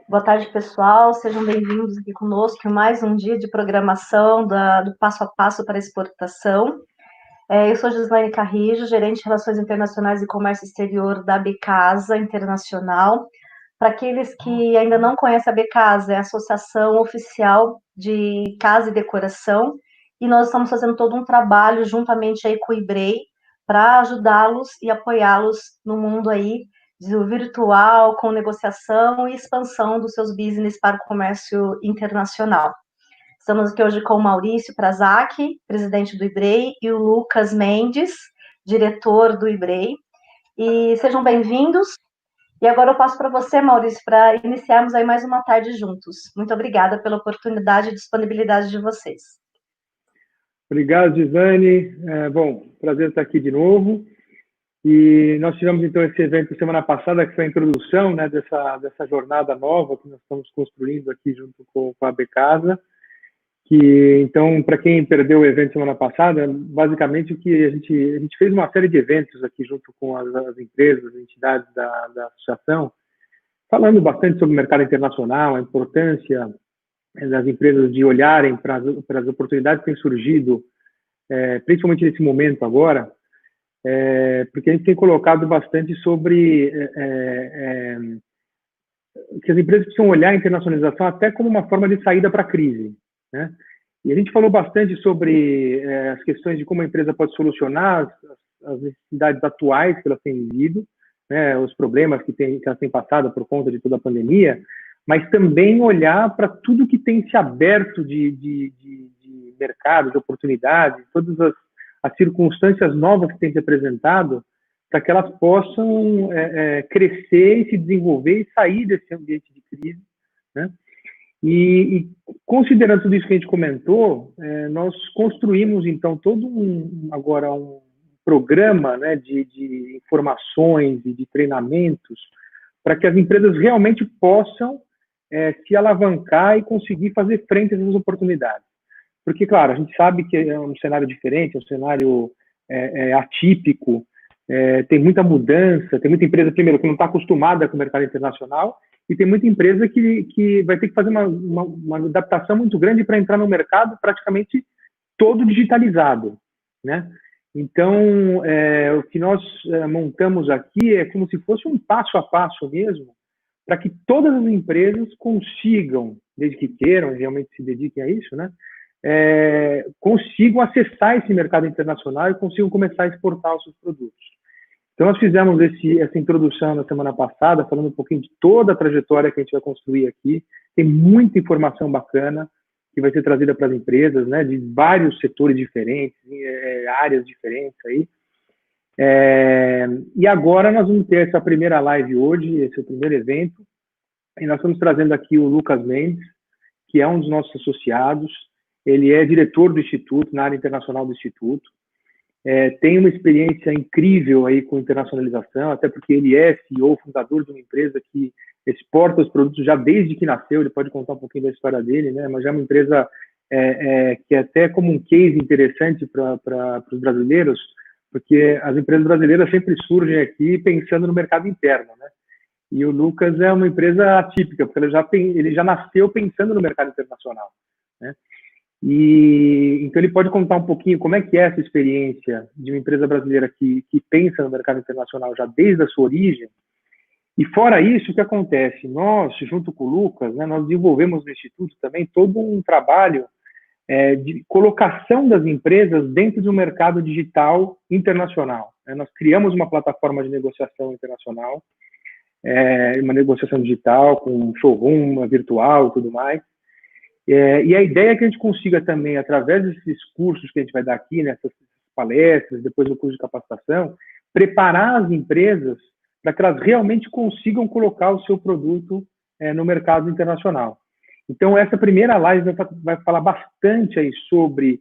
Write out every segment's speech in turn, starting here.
Boa tarde, pessoal. Sejam bem-vindos aqui conosco em mais um dia de programação do Passo a Passo para Exportação. Eu sou Gislaine Carrijo, gerente de Relações Internacionais e Comércio Exterior da Becasa Internacional. Para aqueles que ainda não conhecem a Becasa, é a Associação Oficial de Casa e Decoração, e nós estamos fazendo todo um trabalho juntamente aí com o IBREI para ajudá-los e apoiá-los no mundo aí do virtual, com negociação e expansão dos seus business para o comércio internacional. Estamos aqui hoje com o Maurício Prazak, presidente do IBREI, e o Lucas Mendes, diretor do IBREI. E sejam bem-vindos. E agora eu passo para você, Maurício, para iniciarmos aí mais uma tarde juntos. Muito obrigada pela oportunidade e disponibilidade de vocês. Obrigado, Gislaine. Bom, prazer estar aqui de novo. E nós tivemos, então, esse evento semana passada, que foi a introdução, né, dessa jornada nova que nós estamos construindo aqui junto com a Becasa. Então, para quem perdeu o evento semana passada, basicamente o que a gente fez uma série de eventos aqui junto com as empresas, as entidades da associação, falando bastante sobre o mercado internacional, a importância das empresas de olharem para as oportunidades que têm surgido, principalmente nesse momento agora, porque a gente tem colocado bastante sobre que as empresas precisam olhar a internacionalização até como uma forma de saída para a crise, né? E a gente falou bastante sobre as questões de como a empresa pode solucionar as necessidades atuais que elas têm vivido, né, os problemas que elas têm passado por conta de toda a pandemia, mas também olhar para tudo que tem se aberto de mercado, de oportunidade, todas as circunstâncias novas que têm se apresentado, para que elas possam crescer e se desenvolver e sair desse ambiente de crise, né? E considerando tudo isso que a gente comentou, nós construímos, então, agora um programa, né, de informações e de treinamentos para que as empresas realmente possam se alavancar e conseguir fazer frente a essas oportunidades. Porque, claro, a gente sabe que é um cenário diferente, é um cenário atípico, tem muita mudança, tem muita empresa, primeiro, que não está acostumada com o mercado internacional, e tem muita empresa que vai ter que fazer uma adaptação muito grande para entrar no mercado praticamente todo digitalizado, né? Então, o que nós montamos aqui é como se fosse um passo a passo mesmo, para que todas as empresas consigam, desde que queiram, realmente se dediquem a isso, né? Consigam acessar esse mercado internacional e consigam começar a exportar os seus produtos. Então, nós fizemos essa introdução na semana passada, falando um pouquinho de toda a trajetória que a gente vai construir aqui. Tem muita informação bacana que vai ser trazida para as empresas, né, de vários setores diferentes, áreas diferentes aí. E agora nós vamos ter essa primeira live hoje, esse é o primeiro evento, e nós estamos trazendo aqui o Lucas Mendes, que é um dos nossos associados. Ele é diretor do Instituto, na área internacional do Instituto. Tem uma experiência incrível aí com internacionalização, até porque ele é CEO, fundador de uma empresa que exporta os produtos já desde que nasceu. Ele pode contar um pouquinho da história dele, né? Mas já é uma empresa que é até como um case interessante para os brasileiros, porque as empresas brasileiras sempre surgem aqui pensando no mercado interno, né? E o Lucas é uma empresa atípica, porque ele já nasceu pensando no mercado internacional, né? Então ele pode contar um pouquinho como é que é essa experiência de uma empresa brasileira que pensa no mercado internacional já desde a sua origem. E fora isso, o que acontece? Nós, junto com o Lucas, né, nós desenvolvemos no Instituto também todo um trabalho de colocação das empresas dentro de um mercado digital internacional, né? Nós criamos uma plataforma de negociação internacional, uma negociação digital com showroom virtual e tudo mais. E a ideia é que a gente consiga também, através desses cursos que a gente vai dar aqui, nessas palestras, depois do curso de capacitação, preparar as empresas para que elas realmente consigam colocar o seu produto no mercado internacional. Então, essa primeira live vai falar bastante aí sobre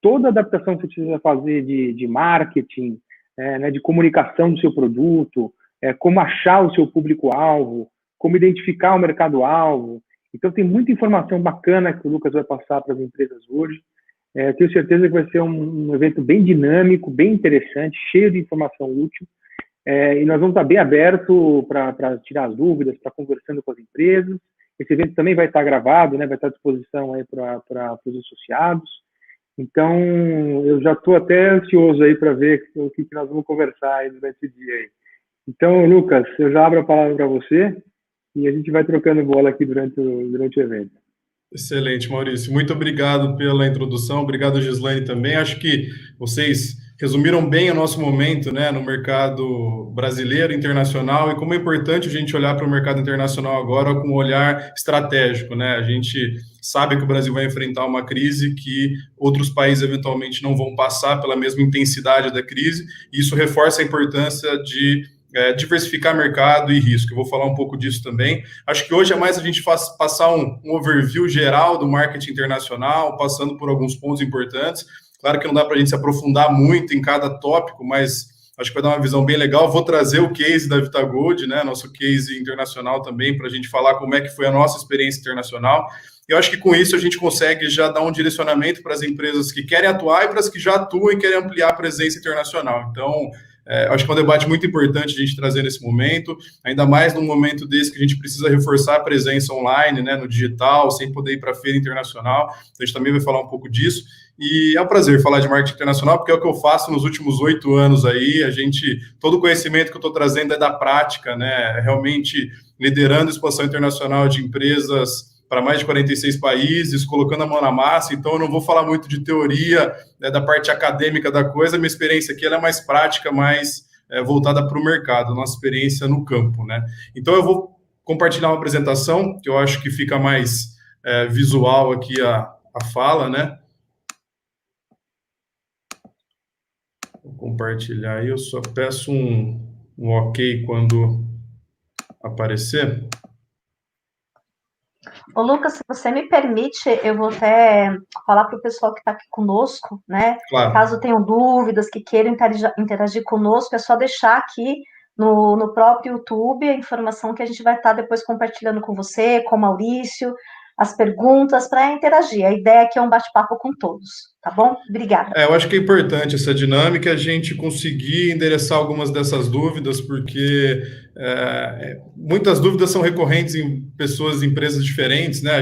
toda a adaptação que você precisa fazer de marketing, né, de comunicação do seu produto, como achar o seu público-alvo, como identificar o mercado-alvo. Então, tem muita informação bacana que o Lucas vai passar para as empresas hoje. Tenho certeza que vai ser um evento bem dinâmico, bem interessante, cheio de informação útil. e nós vamos estar bem aberto para tirar as dúvidas, para conversando com as empresas. Esse evento também vai estar gravado, né, vai estar à disposição aí para os associados. Então, eu já estou até ansioso aí para ver o que nós vamos conversar aí durante esse dia aí. Então, Lucas, eu já abro a palavra para você e a gente vai trocando bola aqui durante o evento. Excelente, Maurício. Muito obrigado pela introdução. Obrigado, Gislaine, também. Acho que vocês resumiram bem o nosso momento, né, no mercado brasileiro, internacional, e como é importante a gente olhar para o mercado internacional agora com um olhar estratégico, né? A gente sabe que o Brasil vai enfrentar uma crise que outros países eventualmente não vão passar pela mesma intensidade da crise, e isso reforça a importância de diversificar mercado e risco. Eu vou falar um pouco disso também. Acho que hoje é mais a gente passar um overview geral do marketing internacional, passando por alguns pontos importantes. Claro que não dá para a gente se aprofundar muito em cada tópico, mas acho que vai dar uma visão bem legal. Vou trazer o case da VitaGold, né, nosso case internacional também, para a gente falar como é que foi a nossa experiência internacional. Eu acho que com isso a gente consegue já dar um direcionamento para as empresas que querem atuar e para as que já atuam e querem ampliar a presença internacional. Então, acho que é um debate muito importante a gente trazer nesse momento, ainda mais num momento desse que a gente precisa reforçar a presença online, né, no digital, sem poder ir para a feira internacional. Então, a gente também vai falar um pouco disso. E é um prazer falar de marketing internacional, porque é o que eu faço nos últimos 8 anos aí. Todo o conhecimento que eu estou trazendo é da prática, né? Realmente liderando a expansão internacional de empresas para mais de 46 países, colocando a mão na massa. Então, eu não vou falar muito de teoria, né, da parte acadêmica da coisa. Minha experiência aqui ela é mais prática, mais voltada para o mercado, nossa experiência no campo, né? Então, eu vou compartilhar uma apresentação, que eu acho que fica mais visual aqui a fala, né? Vou compartilhar aí, eu só peço um ok quando aparecer. Ô, Lucas, se você me permite, eu vou até falar para o pessoal que está aqui conosco, né? Claro. Caso tenham dúvidas, que queiram interagir conosco, é só deixar aqui no próprio YouTube a informação que a gente vai estar depois compartilhando com você, com o Maurício, as perguntas para interagir. A ideia aqui é um bate-papo com todos, tá bom? Obrigada. Eu acho que é importante essa dinâmica, a gente conseguir endereçar algumas dessas dúvidas, porque muitas dúvidas são recorrentes em pessoas, em empresas diferentes, né?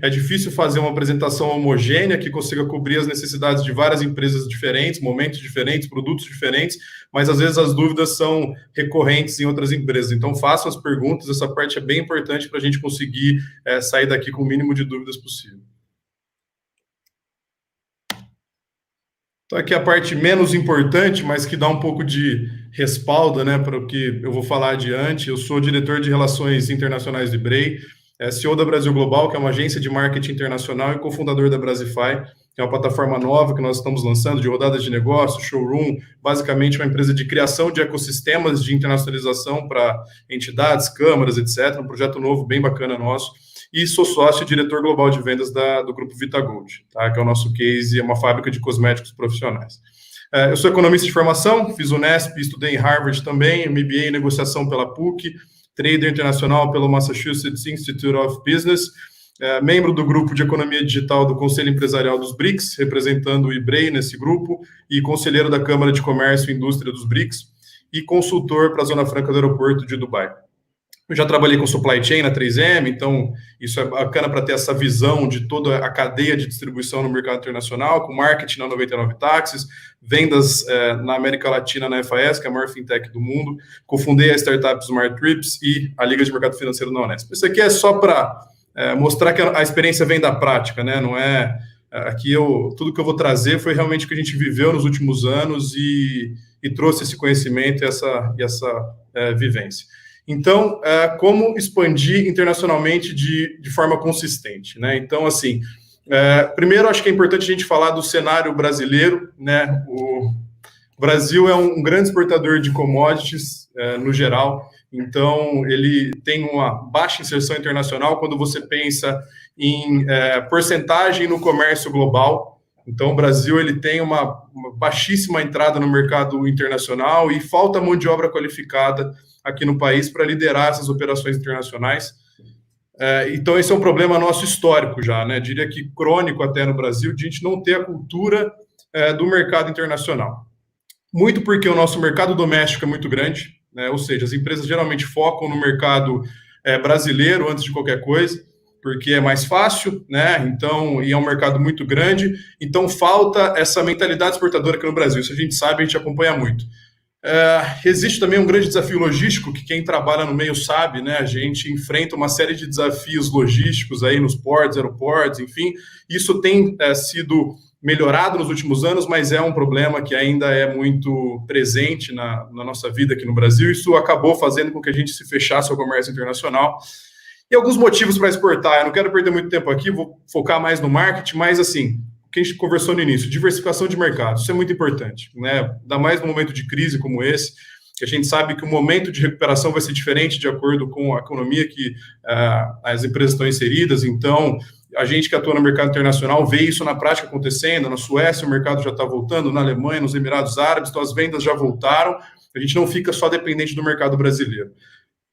É difícil fazer uma apresentação homogênea que consiga cobrir as necessidades de várias empresas diferentes, momentos diferentes, produtos diferentes, mas às vezes as dúvidas são recorrentes em outras empresas. Então, façam as perguntas, essa parte é bem importante para a gente conseguir sair daqui com o mínimo de dúvidas possível. Então, aqui a parte menos importante, mas que dá um pouco de respaldo, né, para o que eu vou falar adiante. Eu sou diretor de Relações Internacionais do IBREI, CEO da Brasil Global, que é uma agência de marketing internacional, e cofundador da Brasify, que é uma plataforma nova que nós estamos lançando de rodadas de negócio, showroom, basicamente uma empresa de criação de ecossistemas de internacionalização para entidades, câmaras, etc. Um projeto novo, bem bacana nosso. E sou sócio e diretor global de vendas do grupo VitaGold, tá? Que é o nosso case, é uma fábrica de cosméticos profissionais. Eu sou economista de formação, fiz o Unesp, estudei em Harvard também, MBA em negociação pela PUC, trader internacional pelo Massachusetts Institute of Business, membro do grupo de economia digital do Conselho Empresarial dos BRICS, representando o IBREI nesse grupo, e conselheiro da Câmara de Comércio e Indústria dos BRICS, e consultor para a Zona Franca do Aeroporto de Dubai. Eu já trabalhei com supply chain na 3M, então isso é bacana para ter essa visão de toda a cadeia de distribuição no mercado internacional, com marketing na 99 Táxis, vendas na América Latina na FAS, que é a maior fintech do mundo, cofundei a startup Smart Trips e a Liga de Mercado Financeiro na Unesp. Isso aqui é só para mostrar que a experiência vem da prática, né? Não é... Aqui tudo que eu vou trazer foi realmente o que a gente viveu nos últimos anos e trouxe esse conhecimento e essa vivência. Então, como expandir internacionalmente de forma consistente, né? Então, assim, primeiro acho que é importante a gente falar do cenário brasileiro, né? O Brasil é um grande exportador de commodities, no geral, então ele tem uma baixa inserção internacional quando você pensa em porcentagem no comércio global. Então, o Brasil ele tem uma baixíssima entrada no mercado internacional e falta mão de obra qualificada aqui no país para liderar essas operações internacionais. Então, esse é um problema nosso histórico já, né? Diria que crônico até no Brasil, de a gente não ter a cultura do mercado internacional. muito porque o nosso mercado doméstico é muito grande, né? Ou seja, as empresas geralmente focam no mercado brasileiro antes de qualquer coisa, porque é mais fácil, né? Então, e é um mercado muito grande, então falta essa mentalidade exportadora aqui no Brasil. Isso a gente sabe, a gente acompanha muito. Existe também um grande desafio logístico, que quem trabalha no meio sabe, né? A gente enfrenta uma série de desafios logísticos aí nos portos, aeroportos, enfim. Isso tem sido melhorado nos últimos anos, mas é um problema que ainda é muito presente na nossa vida aqui no Brasil. Isso acabou fazendo com que a gente se fechasse ao comércio internacional. E alguns motivos para exportar. Eu não quero perder muito tempo aqui, vou focar mais no marketing, mas assim, o que a gente conversou no início, diversificação de mercado, isso é muito importante, né? Ainda mais num momento de crise como esse, que a gente sabe que o momento de recuperação vai ser diferente de acordo com a economia que as empresas estão inseridas. Então, a gente que atua no mercado internacional vê isso na prática acontecendo. Na Suécia o mercado já está voltando, na Alemanha, nos Emirados Árabes, então as vendas já voltaram, a gente não fica só dependente do mercado brasileiro.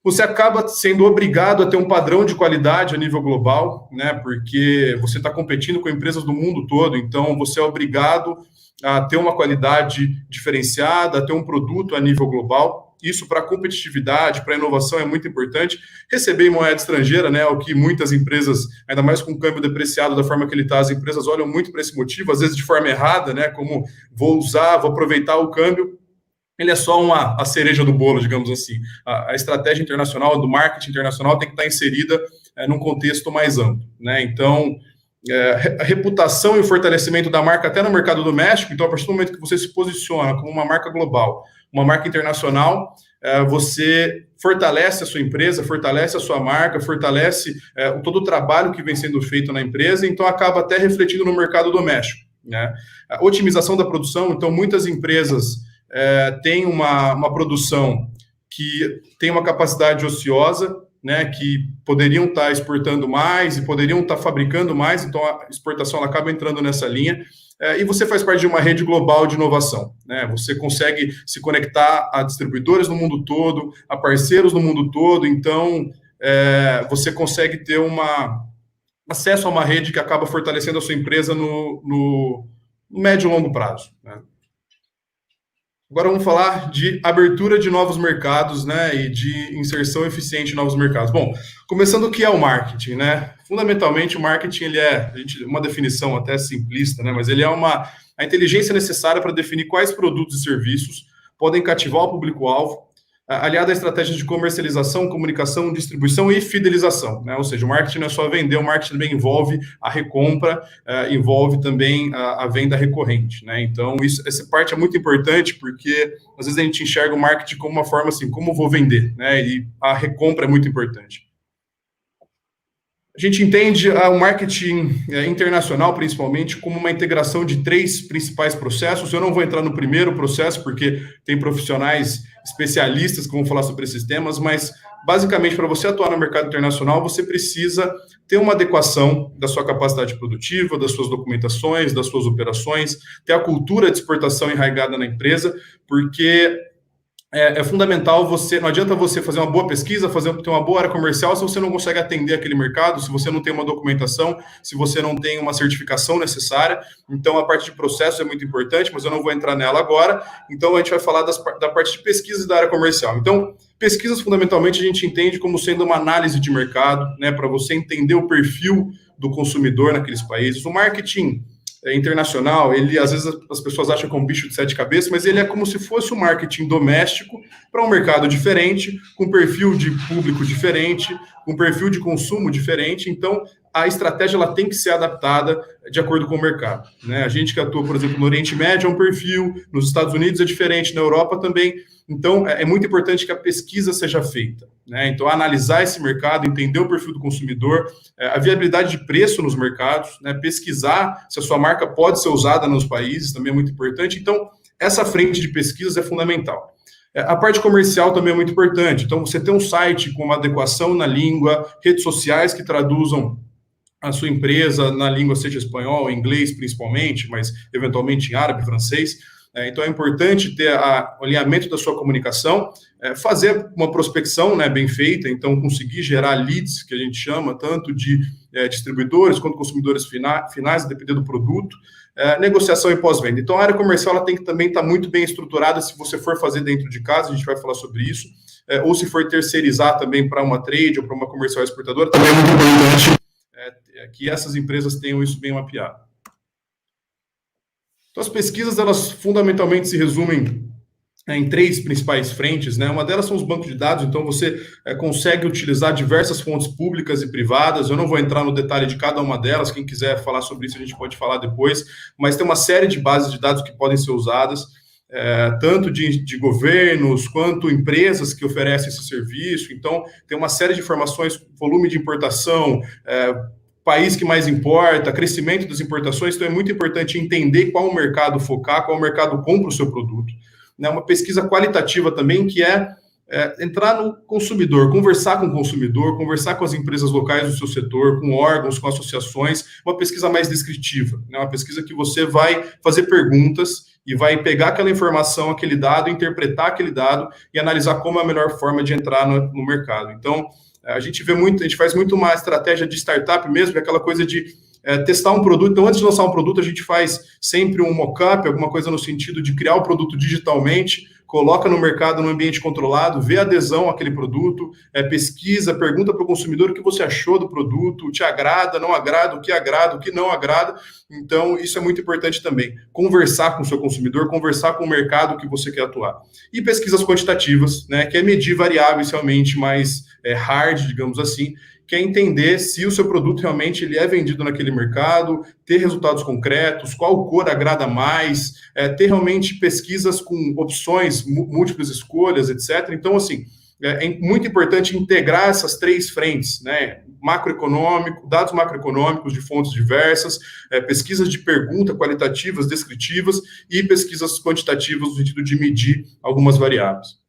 Você acaba sendo obrigado a ter um padrão de qualidade a nível global, né? Porque você está competindo com empresas do mundo todo, então você é obrigado a ter uma qualidade diferenciada, a ter um produto a nível global. Isso para competitividade, para inovação é muito importante. Receber em moeda estrangeira, né? O que muitas empresas, ainda mais com o câmbio depreciado da forma que ele está, as empresas olham muito para esse motivo, às vezes de forma errada, né? Como vou aproveitar o câmbio. Ele é só a cereja do bolo, digamos assim. A estratégia internacional, do marketing internacional, tem que estar inserida num contexto mais amplo, né? Então, a reputação e o fortalecimento da marca até no mercado doméstico. Então, a partir do momento que você se posiciona como uma marca global, uma marca internacional, você fortalece a sua empresa, fortalece a sua marca, fortalece todo o trabalho que vem sendo feito na empresa, então acaba até refletindo no mercado doméstico, né? A otimização da produção. Então, muitas empresas tem uma produção que tem uma capacidade ociosa, né, que poderiam estar exportando mais e poderiam estar fabricando mais, então a exportação ela acaba entrando nessa linha, e você faz parte de uma rede global de inovação, né? Você consegue se conectar a distribuidores no mundo todo, a parceiros no mundo todo, então você consegue ter acesso a uma rede que acaba fortalecendo a sua empresa no médio e longo prazo, né? Agora vamos falar de abertura de novos mercados, né, e de inserção eficiente em novos mercados. Bom, começando o que é o marketing, né? Fundamentalmente, o marketing ele uma definição até simplista, né, mas ele é a inteligência necessária para definir quais produtos e serviços podem cativar o público-alvo, aliado a estratégias de comercialização, comunicação, distribuição e fidelização, né? Ou seja, o marketing não é só vender, o marketing também envolve a recompra, envolve também a venda recorrente, né? Então, essa parte é muito importante, porque às vezes a gente enxerga o marketing como uma forma assim, como vou vender, né? E a recompra é muito importante. A gente entende o marketing internacional, principalmente, como uma integração de 3 principais processos. Eu não vou entrar no primeiro processo, porque tem profissionais especialistas que vão falar sobre esses temas, mas, basicamente, para você atuar no mercado internacional, você precisa ter uma adequação da sua capacidade produtiva, das suas documentações, das suas operações, ter a cultura de exportação enraizada na empresa, porque é fundamental não adianta você fazer uma boa pesquisa, ter uma boa área comercial se você não consegue atender aquele mercado, se você não tem uma documentação, se você não tem uma certificação necessária. Então, a parte de processo é muito importante, mas eu não vou entrar nela agora. Então, a gente vai falar da parte de pesquisa e da área comercial. Então, pesquisas, fundamentalmente, a gente entende como sendo uma análise de mercado, né, para você entender o perfil do consumidor naqueles países. O marketing internacional, ele às vezes as pessoas acham que é um bicho de 7 cabeças, mas ele é como se fosse um marketing doméstico para um mercado diferente, com perfil de público diferente, com perfil de consumo diferente. Então, a estratégia ela tem que ser adaptada de acordo com o mercado, né? A gente que atua, por exemplo, no Oriente Médio é um perfil, nos Estados Unidos é diferente, na Europa também. Então, é muito importante que a pesquisa seja feita, né? Então, analisar esse mercado, entender o perfil do consumidor, a viabilidade de preço nos mercados, né? Pesquisar se a sua marca pode ser usada nos países, também é muito importante. Então, essa frente de pesquisas é fundamental. A parte comercial também é muito importante. Então, você tem um site com uma adequação na língua, redes sociais que traduzam a sua empresa na língua, seja espanhol, inglês principalmente, mas eventualmente em árabe, francês. Então, é importante ter o alinhamento da sua comunicação, fazer uma prospecção, né, bem feita, então conseguir gerar leads, que a gente chama, tanto de distribuidores quanto consumidores finais, a depender do produto, negociação e pós-venda. Então, a área comercial ela tem que também estar muito bem estruturada se você for fazer dentro de casa, a gente vai falar sobre isso, ou se for terceirizar também para uma trade ou para uma comercial exportadora, também é muito importante que essas empresas tenham isso bem mapeado. Então, as pesquisas, elas fundamentalmente se resumem em 3 principais frentes, né? Uma delas são os bancos de dados, então você consegue utilizar diversas fontes públicas e privadas. Eu não vou entrar no detalhe de cada uma delas, quem quiser falar sobre isso a gente pode falar depois, mas tem uma série de bases de dados que podem ser usadas, tanto de governos quanto empresas que oferecem esse serviço. Então, tem uma série de informações, volume de importação, país que mais importa, crescimento das importações. Então, é muito importante entender qual o mercado focar, qual o mercado compra o seu produto. Uma pesquisa qualitativa também, que entrar no consumidor, conversar com o consumidor, conversar com as empresas locais do seu setor, com órgãos, com associações, uma pesquisa mais descritiva, uma pesquisa que você vai fazer perguntas e vai pegar aquela informação, aquele dado, interpretar aquele dado e analisar como é a melhor forma de entrar no mercado. Então, a gente faz muito uma estratégia de startup mesmo, que é aquela coisa de testar um produto. Então, antes de lançar um produto, a gente faz sempre um mock-up, alguma coisa no sentido de criar o produto digitalmente, coloca no mercado, no ambiente controlado, vê adesão àquele produto, pesquisa, pergunta para o consumidor o que você achou do produto, te agrada, não agrada, o que não agrada. Então, isso é muito importante também. Conversar com o seu consumidor, conversar com o mercado que você quer atuar. E pesquisas quantitativas, né, que é medir variáveis realmente mais hard, digamos assim, que é entender se o seu produto realmente ele é vendido naquele mercado, ter resultados concretos, qual cor agrada mais, ter realmente pesquisas com opções, múltiplas escolhas, etc. Então, assim, é muito importante integrar essas 3 frentes, né? Macroeconômico, dados macroeconômicos de fontes diversas, pesquisas de pergunta qualitativas, descritivas e pesquisas quantitativas no sentido de medir algumas variáveis.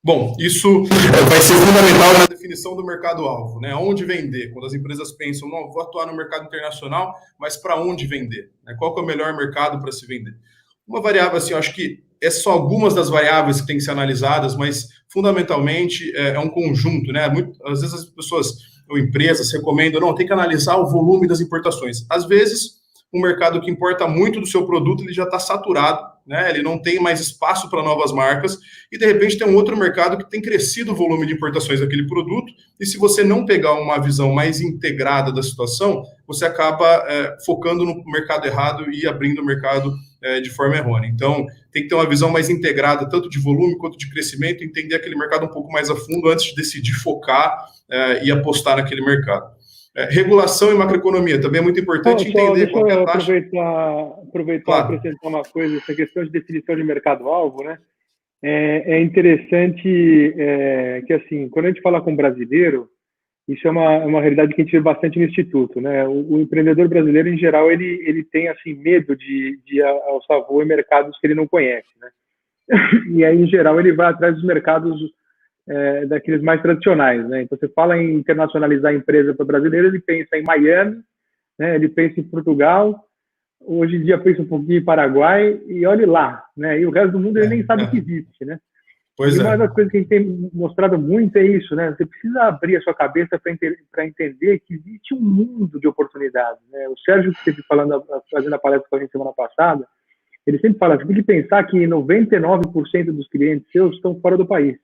Bom, isso vai ser fundamental na definição do mercado-alvo, né? Onde vender? Quando as empresas pensam, não, vou atuar no mercado internacional, mas para onde vender? Qual que é o melhor mercado para se vender? Uma variável, assim, eu acho que só algumas das variáveis que têm que ser analisadas, mas fundamentalmente é um conjunto, né? Às vezes as pessoas ou empresas recomendam, não, tem que analisar o volume das importações. Às vezes, um mercado que importa muito do seu produto, ele já está saturado, né? Ele não tem mais espaço para novas marcas, e de repente tem um outro mercado que tem crescido o volume de importações daquele produto, e se você não pegar uma visão mais integrada da situação, você acaba focando no mercado errado e abrindo o mercado de forma errônea. Então, tem que ter uma visão mais integrada, tanto de volume quanto de crescimento, entender aquele mercado um pouco mais a fundo antes de decidir focar e apostar naquele mercado. Regulação e macroeconomia, também é muito importante entender qual é a taxa. Aproveitar claro. Acrescentar uma coisa, essa questão de definição de mercado-alvo, né? É interessante que, assim, quando a gente fala com brasileiro, isso é uma realidade que a gente vê bastante no Instituto, né? O empreendedor brasileiro, em geral, ele tem, assim, medo de alçar voo em mercados que ele não conhece, né? E aí, em geral, ele vai atrás dos mercados daqueles mais tradicionais, né? Então, você fala em internacionalizar a empresa para brasileiro, ele pensa em Miami, né? Ele pensa em Portugal, hoje em dia pensa um pouquinho em Paraguai, e olhe lá, né? E o resto do mundo ele nem sabe que existe, né? Pois e uma das coisas que a gente tem mostrado muito é isso, né? Você precisa abrir a sua cabeça para entender que existe um mundo de oportunidades, né? O Sérgio, que esteve fazendo a palestra com a gente semana passada, ele sempre fala, você tem que pensar que 99% dos clientes seus estão fora do país.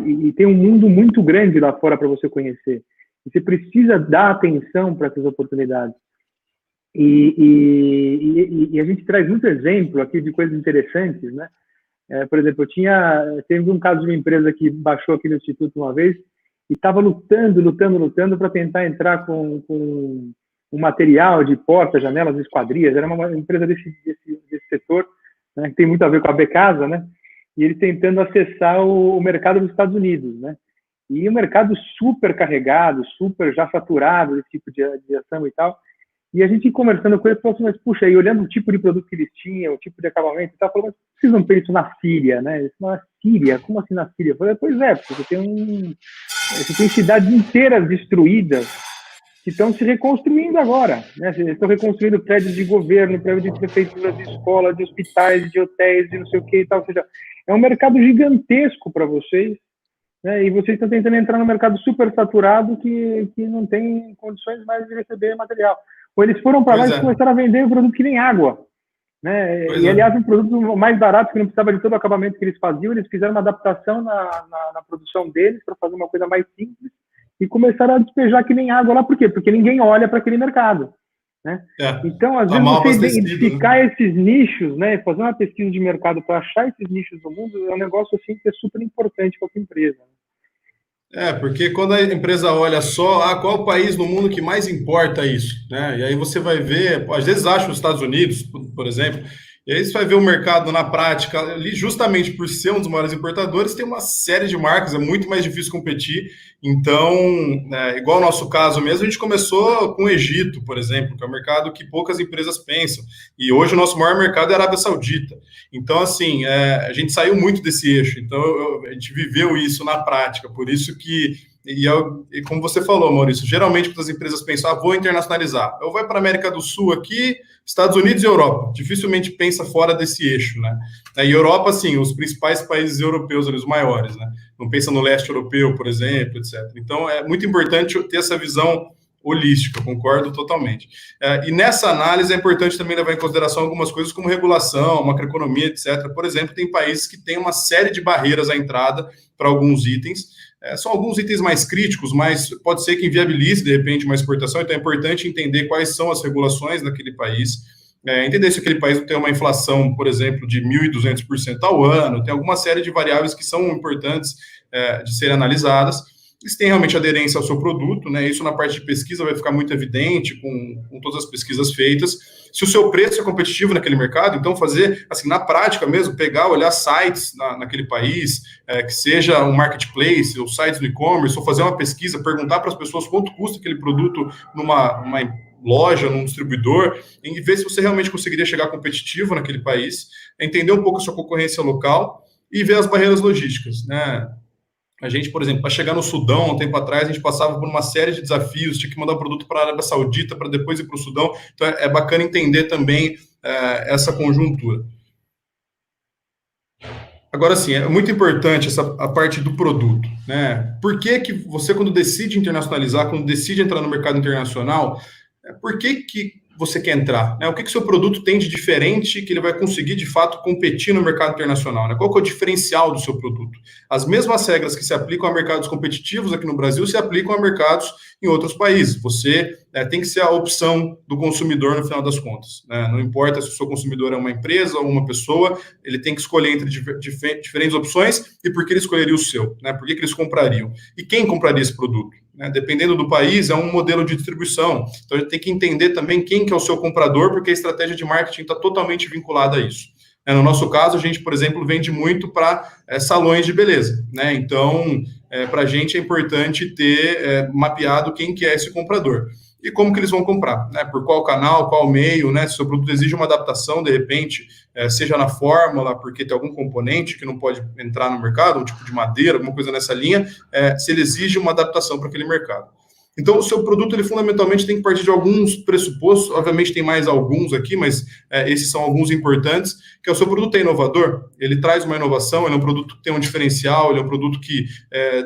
E tem um mundo muito grande lá fora para você conhecer. E você precisa dar atenção para essas oportunidades. E a gente traz muito exemplo aqui de coisas interessantes, né? Por exemplo, teve um caso de uma empresa que baixou aqui no Instituto uma vez e estava lutando para tentar entrar com um material de portas, janelas, esquadrias. Era uma empresa desse setor, né, que tem muito a ver com a Becasa, né? E ele tentando acessar o mercado dos Estados Unidos, né? E um mercado super carregado, super já saturado, esse tipo de ação e tal. E a gente conversando com ele, falou assim, mas puxa, e olhando o tipo de produto que eles tinham, o tipo de acabamento e tal, falou, mas vocês não pensam na Síria, né? Eles falaram, na Síria? Como assim na Síria? Eu falei, pois é, porque você tem cidades inteiras destruídas que estão se reconstruindo agora, né? Estão reconstruindo prédios de governo, prédios de prefeituras, de escolas, de hospitais, de hotéis, de não sei o que e tal. Ou seja, é um mercado gigantesco para vocês, né? E vocês estão tentando entrar no mercado super saturado que não tem condições mais de receber material. ou eles foram para lá e é. começaram a vender um produto que nem água. Né? E, aliás, um produto mais barato, que não precisava de todo o acabamento que eles faziam, eles fizeram uma adaptação na produção deles para fazer uma coisa mais simples e começaram a despejar que nem água lá. Por quê? Porque ninguém olha para aquele mercado. Né? Então, às vezes, você identificar esses nichos, né, fazer uma pesquisa de mercado para achar esses nichos no mundo é um negócio assim, que é super importante para a sua empresa. Porque quando a empresa olha só, qual o país no mundo que mais importa isso, né? E aí você vai ver, às vezes acha os Estados Unidos, por exemplo, e aí você vai ver o mercado na prática, ali justamente por ser um dos maiores importadores, tem uma série de marcas, é muito mais difícil competir. Então, igual o nosso caso mesmo, a gente começou com o Egito, por exemplo, que é um mercado que poucas empresas pensam. E hoje o nosso maior mercado é a Arábia Saudita. Então, assim, a gente saiu muito desse eixo. Então, a gente viveu isso na prática. Por isso que, e como você falou, Maurício, geralmente quando as empresas pensam, vou internacionalizar, eu vou para a América do Sul aqui, Estados Unidos e Europa. Dificilmente pensa fora desse eixo, né? E Europa, assim, os principais países europeus, os maiores, né? Não pensa no leste europeu, por exemplo, etc. Então, é muito importante ter essa visão holística, concordo totalmente. E nessa análise é importante também levar em consideração algumas coisas como regulação, macroeconomia, etc. Por exemplo, tem países que têm uma série de barreiras à entrada para alguns itens. São alguns itens mais críticos, mas pode ser que inviabilize, de repente, uma exportação. Então, é importante entender quais são as regulações naquele país. Entender se aquele país tem uma inflação, por exemplo, de 1.200% ao ano, tem alguma série de variáveis que são importantes de serem analisadas. Se tem realmente aderência ao seu produto, né? Isso na parte de pesquisa vai ficar muito evidente com todas as pesquisas feitas. Se o seu preço é competitivo naquele mercado, então fazer, assim, na prática mesmo, pegar, olhar sites naquele país, que seja um marketplace, ou sites no e-commerce, ou fazer uma pesquisa, perguntar para as pessoas quanto custa aquele produto numa loja, num distribuidor, e ver se você realmente conseguiria chegar competitivo naquele país, entender um pouco a sua concorrência local e ver as barreiras logísticas, né? A gente, por exemplo, para chegar no Sudão, um tempo atrás, a gente passava por uma série de desafios, tinha que mandar o produto para a Arábia Saudita para depois ir para o Sudão. Então, é bacana entender também essa conjuntura. Agora, sim, é muito importante a parte do produto, né? Por que você, quando decide internacionalizar, quando decide entrar no mercado internacional, por que você quer entrar? Né? O que o seu produto tem de diferente que ele vai conseguir, de fato, competir no mercado internacional? Né? Qual que é o diferencial do seu produto? As mesmas regras que se aplicam a mercados competitivos aqui no Brasil se aplicam a mercados em outros países. Você tem que ser a opção do consumidor no final das contas. Né? Não importa se o seu consumidor é uma empresa ou uma pessoa, ele tem que escolher entre diferentes opções e por que ele escolheria o seu? Né? Por que eles comprariam? E quem compraria esse produto? Dependendo do país, é um modelo de distribuição. Então, a gente tem que entender também quem que é o seu comprador, porque a estratégia de marketing está totalmente vinculada a isso. No nosso caso, a gente, por exemplo, vende muito para salões de beleza. Né? Então, para a gente é importante ter mapeado quem que é esse comprador. E como que eles vão comprar, né? Por qual canal, qual meio, né? Se o seu produto exige uma adaptação, de repente, seja na fórmula, porque tem algum componente que não pode entrar no mercado, um tipo de madeira, alguma coisa nessa linha, se ele exige uma adaptação para aquele mercado. Então, o seu produto, ele fundamentalmente tem que partir de alguns pressupostos, obviamente tem mais alguns aqui, mas esses são alguns importantes, que o seu produto é inovador, ele traz uma inovação, ele é um produto que tem um diferencial, ele é um produto que,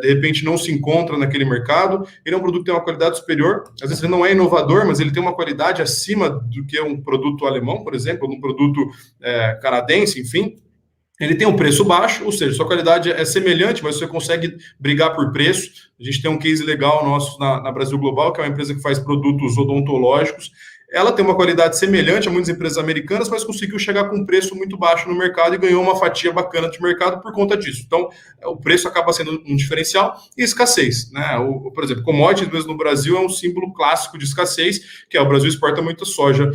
de repente, não se encontra naquele mercado, ele é um produto que tem uma qualidade superior, às vezes ele não é inovador, mas ele tem uma qualidade acima do que um produto alemão, por exemplo, ou um produto canadense, enfim. Ele tem um preço baixo, ou seja, sua qualidade é semelhante, mas você consegue brigar por preço. A gente tem um case legal nosso na Brasil Global, que é uma empresa que faz produtos odontológicos. Ela tem uma qualidade semelhante a muitas empresas americanas, mas conseguiu chegar com um preço muito baixo no mercado e ganhou uma fatia bacana de mercado por conta disso. Então, o preço acaba sendo um diferencial e escassez. Né? Por exemplo, commodities mesmo no Brasil é um símbolo clássico de escassez, que o Brasil exporta muita soja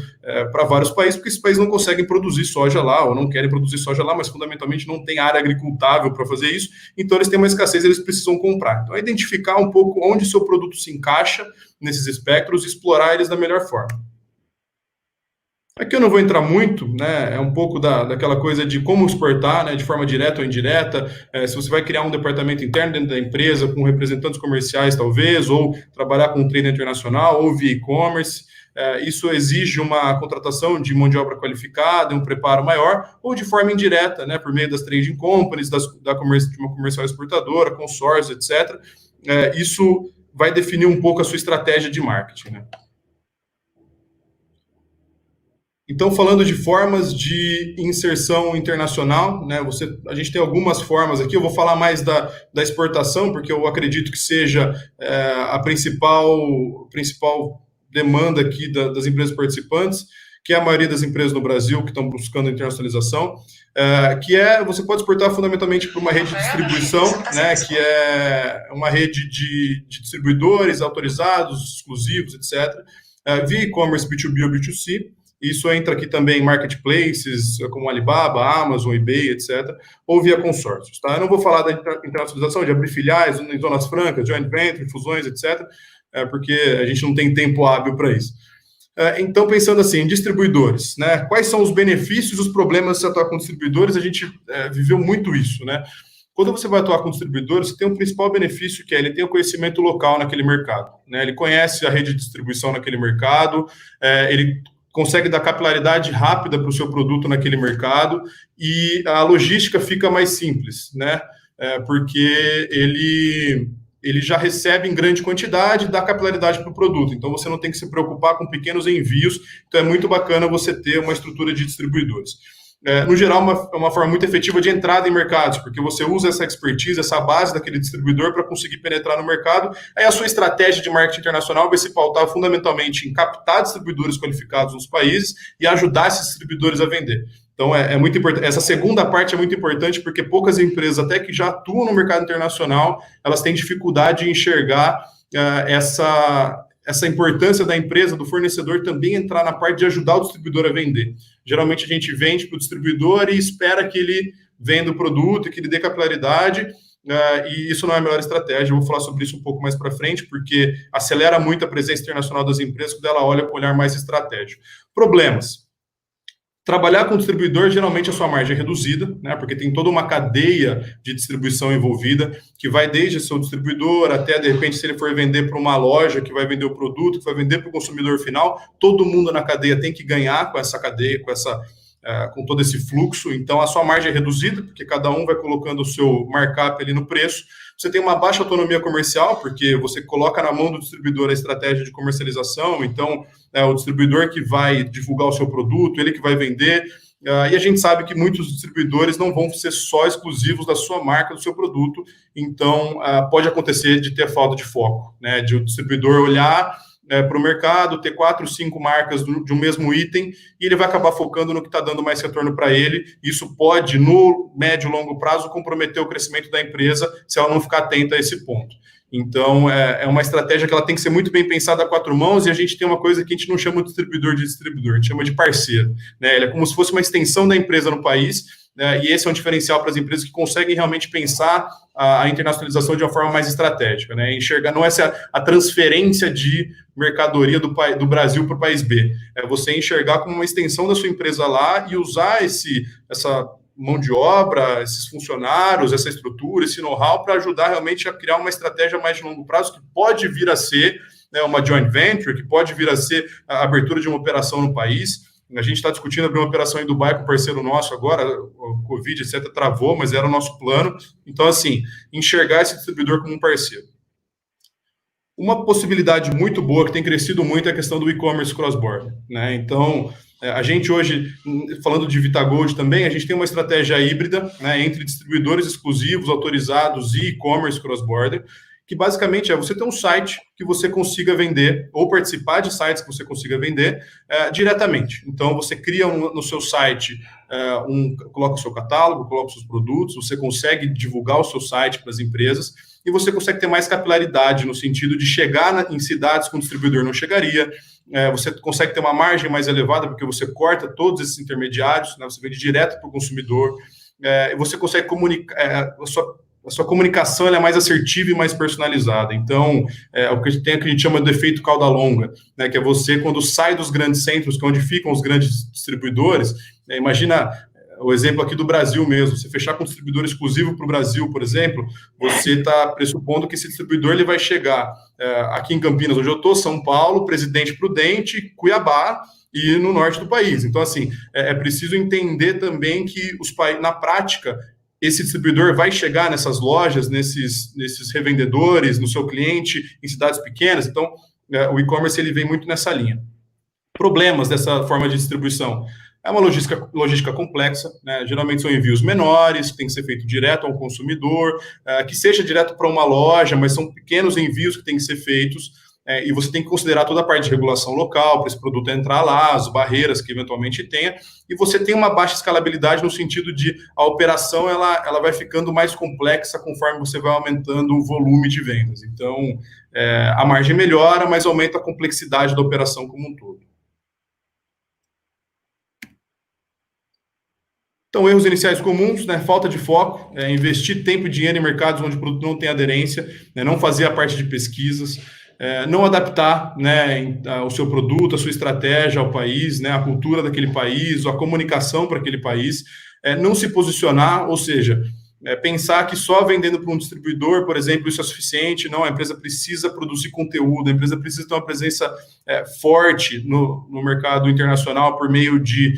para vários países, porque esses países não conseguem produzir soja lá, ou não querem produzir soja lá, mas fundamentalmente não tem área agricultável para fazer isso, então eles têm uma escassez, eles precisam comprar. Então, é identificar um pouco onde seu produto se encaixa nesses espectros e explorar eles da melhor forma. Aqui eu não vou entrar muito, né? É um pouco daquela coisa de como exportar, né? De forma direta ou indireta. Se você vai criar um departamento interno dentro da empresa, com representantes comerciais, talvez, ou trabalhar com trader internacional, ou via e-commerce. Isso exige uma contratação de mão de obra qualificada, um preparo maior, ou de forma indireta, né? Por meio das trading companies, de uma comercial exportadora, consórcio, etc. Isso vai definir um pouco a sua estratégia de marketing, né? Então, falando de formas de inserção internacional, né, a gente tem algumas formas aqui, eu vou falar mais da exportação, porque eu acredito que seja a principal demanda aqui das empresas participantes, que é a maioria das empresas no Brasil que estão buscando internacionalização, você pode exportar fundamentalmente para uma rede de distribuição, né, que é uma rede de distribuidores autorizados, exclusivos, etc., via e-commerce B2B ou B2C. Isso entra aqui também em marketplaces, como Alibaba, Amazon, eBay, etc., ou via consórcios. Tá? Eu não vou falar da internacionalização, de abrir filiais em zonas francas, joint venture, fusões, etc., porque a gente não tem tempo hábil para isso. Então, pensando assim, em distribuidores, né? Quais são os benefícios e os problemas de se atuar com distribuidores? A gente viveu muito isso, né? Quando você vai atuar com distribuidores, você tem um principal benefício, que é ele tem o conhecimento local naquele mercado, né? Ele conhece a rede de distribuição naquele mercado, ele consegue dar capilaridade rápida para o seu produto naquele mercado e a logística fica mais simples, né? Porque ele já recebe em grande quantidade e dá capilaridade para o produto. Então, você não tem que se preocupar com pequenos envios. Então, é muito bacana você ter uma estrutura de distribuidores. No geral, é uma forma muito efetiva de entrada em mercados, porque você usa essa expertise, essa base daquele distribuidor para conseguir penetrar no mercado. Aí a sua estratégia de marketing internacional vai se pautar fundamentalmente em captar distribuidores qualificados nos países e ajudar esses distribuidores a vender. Então, é muito importante. Essa segunda parte é muito importante, porque poucas empresas, até que já atuam no mercado internacional, elas têm dificuldade em enxergar essa importância da empresa, do fornecedor, também entrar na parte de ajudar o distribuidor a vender. Geralmente, a gente vende para o distribuidor e espera que ele venda o produto, que ele dê capilaridade, e isso não é a melhor estratégia. Eu vou falar sobre isso um pouco mais para frente, porque acelera muito a presença internacional das empresas quando ela olha com um olhar mais estratégico. Problemas. Trabalhar com distribuidor, geralmente a sua margem é reduzida, né, porque tem toda uma cadeia de distribuição envolvida, que vai desde seu distribuidor até, de repente, se ele for vender para uma loja que vai vender o produto, que vai vender para o consumidor final, todo mundo na cadeia tem que ganhar com essa cadeia, com todo esse fluxo. Então, a sua margem é reduzida, porque cada um vai colocando o seu markup ali no preço. Você tem uma baixa autonomia comercial, porque você coloca na mão do distribuidor a estratégia de comercialização, então é o distribuidor que vai divulgar o seu produto, ele que vai vender, e a gente sabe que muitos distribuidores não vão ser só exclusivos da sua marca, do seu produto, então pode acontecer de ter falta de foco, né, de o distribuidor olhar para o mercado, ter 4, 5 marcas de um mesmo item, e ele vai acabar focando no que está dando mais retorno para ele. Isso pode, no médio e longo prazo, comprometer o crescimento da empresa se ela não ficar atenta a esse ponto. Então, é uma estratégia que ela tem que ser muito bem pensada a 4 mãos, e a gente tem uma coisa que a gente não chama de distribuidor, a gente chama de parceiro, né? Ele é como se fosse uma extensão da empresa no país, e esse é um diferencial para as empresas que conseguem realmente pensar a internacionalização de uma forma mais estratégica, né? Enxergar, não é a transferência de mercadoria do Brasil para o país B, é você enxergar como uma extensão da sua empresa lá e usar essa mão de obra, esses funcionários, essa estrutura, esse know-how para ajudar realmente a criar uma estratégia mais de longo prazo que pode vir a ser, né, uma joint venture, que pode vir a ser a abertura de uma operação no país. A gente está discutindo abrir uma operação em Dubai com um parceiro nosso agora, o Covid, etc., travou, mas era o nosso plano. Então, assim, enxergar esse distribuidor como um parceiro. Uma possibilidade muito boa, que tem crescido muito, é a questão do e-commerce cross-border, né? Então, a gente hoje, falando de Vitagold também, a gente tem uma estratégia híbrida, né, entre distribuidores exclusivos, autorizados e e-commerce cross-border, que basicamente é você ter um site que você consiga vender, ou participar de sites que você consiga vender diretamente. Então, você cria no seu site, coloca o seu catálogo, coloca os seus produtos, você consegue divulgar o seu site para as empresas, e você consegue ter mais capilaridade no sentido de chegar em cidades que o distribuidor não chegaria, você consegue ter uma margem mais elevada, porque você corta todos esses intermediários, né, você vende direto para o consumidor, e você consegue comunicar, a sua comunicação ela é mais assertiva e mais personalizada. Então, o que a gente chama de efeito cauda longa, né, que é você, quando sai dos grandes centros, que é onde ficam os grandes distribuidores, imagina o exemplo aqui do Brasil mesmo, você fechar com um distribuidor exclusivo para o Brasil, por exemplo, você está pressupondo que esse distribuidor ele vai chegar aqui em Campinas, onde eu estou, São Paulo, Presidente Prudente, Cuiabá e no norte do país. Então, assim, é preciso entender também que na prática, esse distribuidor vai chegar nessas lojas, nesses revendedores, no seu cliente, em cidades pequenas. Então, o e-commerce ele vem muito nessa linha. problemas dessa forma de distribuição. É uma logística complexa, né? Geralmente são envios menores, que tem que ser feito direto ao consumidor, que seja direto para uma loja, mas são pequenos envios que têm que ser feitos, e você tem que considerar toda a parte de regulação local para esse produto entrar lá, as barreiras que eventualmente tenha, e você tem uma baixa escalabilidade no sentido de a operação ela vai ficando mais complexa conforme você vai aumentando o volume de vendas. Então, a margem melhora, mas aumenta a complexidade da operação como um todo. Então, erros iniciais comuns, né? Falta de foco, investir tempo e dinheiro em mercados onde o produto não tem aderência, né? Não fazer a parte de pesquisas, não adaptar, né, o seu produto, a sua estratégia ao país, né, a cultura daquele país, a comunicação para aquele país, não se posicionar, ou seja, pensar que só vendendo para um distribuidor, por exemplo, isso é suficiente. Não, a empresa precisa produzir conteúdo, a empresa precisa ter uma presença forte no mercado internacional por meio de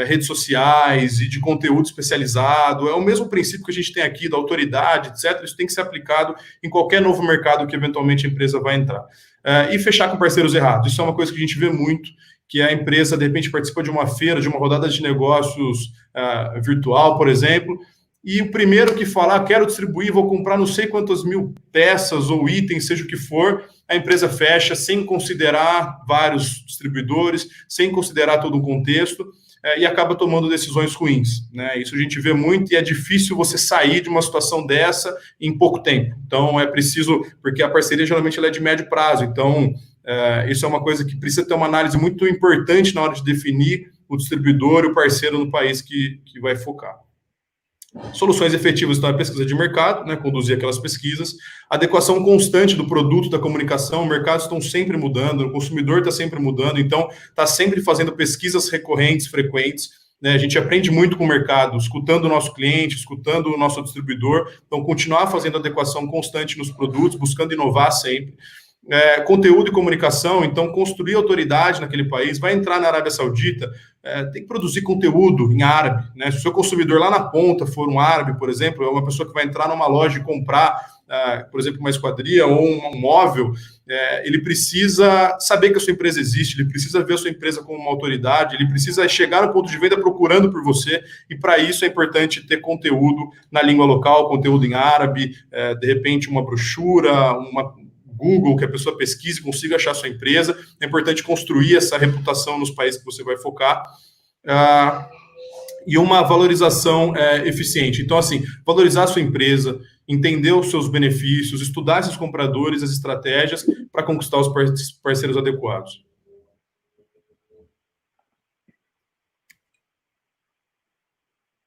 redes sociais e de conteúdo especializado. É o mesmo princípio que a gente tem aqui da autoridade, etc. Isso tem que ser aplicado em qualquer novo mercado que eventualmente a empresa vai entrar. E fechar com parceiros errados. Isso é uma coisa que a gente vê muito, que a empresa, de repente, participa de uma feira, de uma rodada de negócios virtual, por exemplo, e o primeiro que falar, quero distribuir, vou comprar não sei quantas mil peças ou itens, seja o que for, a empresa fecha sem considerar vários distribuidores, sem considerar todo o contexto, e acaba tomando decisões ruins, né? Isso a gente vê muito, e é difícil você sair de uma situação dessa em pouco tempo. Então, é preciso, porque a parceria geralmente ela é de médio prazo, então isso é uma coisa que precisa ter uma análise muito importante na hora de definir o distribuidor e o parceiro no país que vai focar. Soluções efetivas, então, a pesquisa de mercado, né, conduzir aquelas pesquisas, adequação constante do produto, da comunicação, mercados estão sempre mudando, o consumidor está sempre mudando, então está sempre fazendo pesquisas recorrentes, frequentes, né, a gente aprende muito com o mercado, escutando o nosso cliente, escutando o nosso distribuidor, então continuar fazendo adequação constante nos produtos, buscando inovar sempre. Conteúdo e comunicação, então construir autoridade naquele país, vai entrar na Arábia Saudita, tem que produzir conteúdo em árabe, né? Se o seu consumidor lá na ponta for um árabe, por exemplo, é uma pessoa que vai entrar numa loja e comprar, por exemplo, uma esquadria ou um móvel, ele precisa saber que a sua empresa existe, ele precisa ver a sua empresa como uma autoridade, ele precisa chegar no ponto de venda procurando por você, e para isso é importante ter conteúdo na língua local, conteúdo em árabe, de repente uma brochura, uma Google, que a pessoa pesquise, consiga achar sua empresa. É importante construir essa reputação nos países que você vai focar. E uma valorização eficiente. Então, assim, valorizar a sua empresa, entender os seus benefícios, estudar esses compradores, as estratégias para conquistar os parceiros adequados.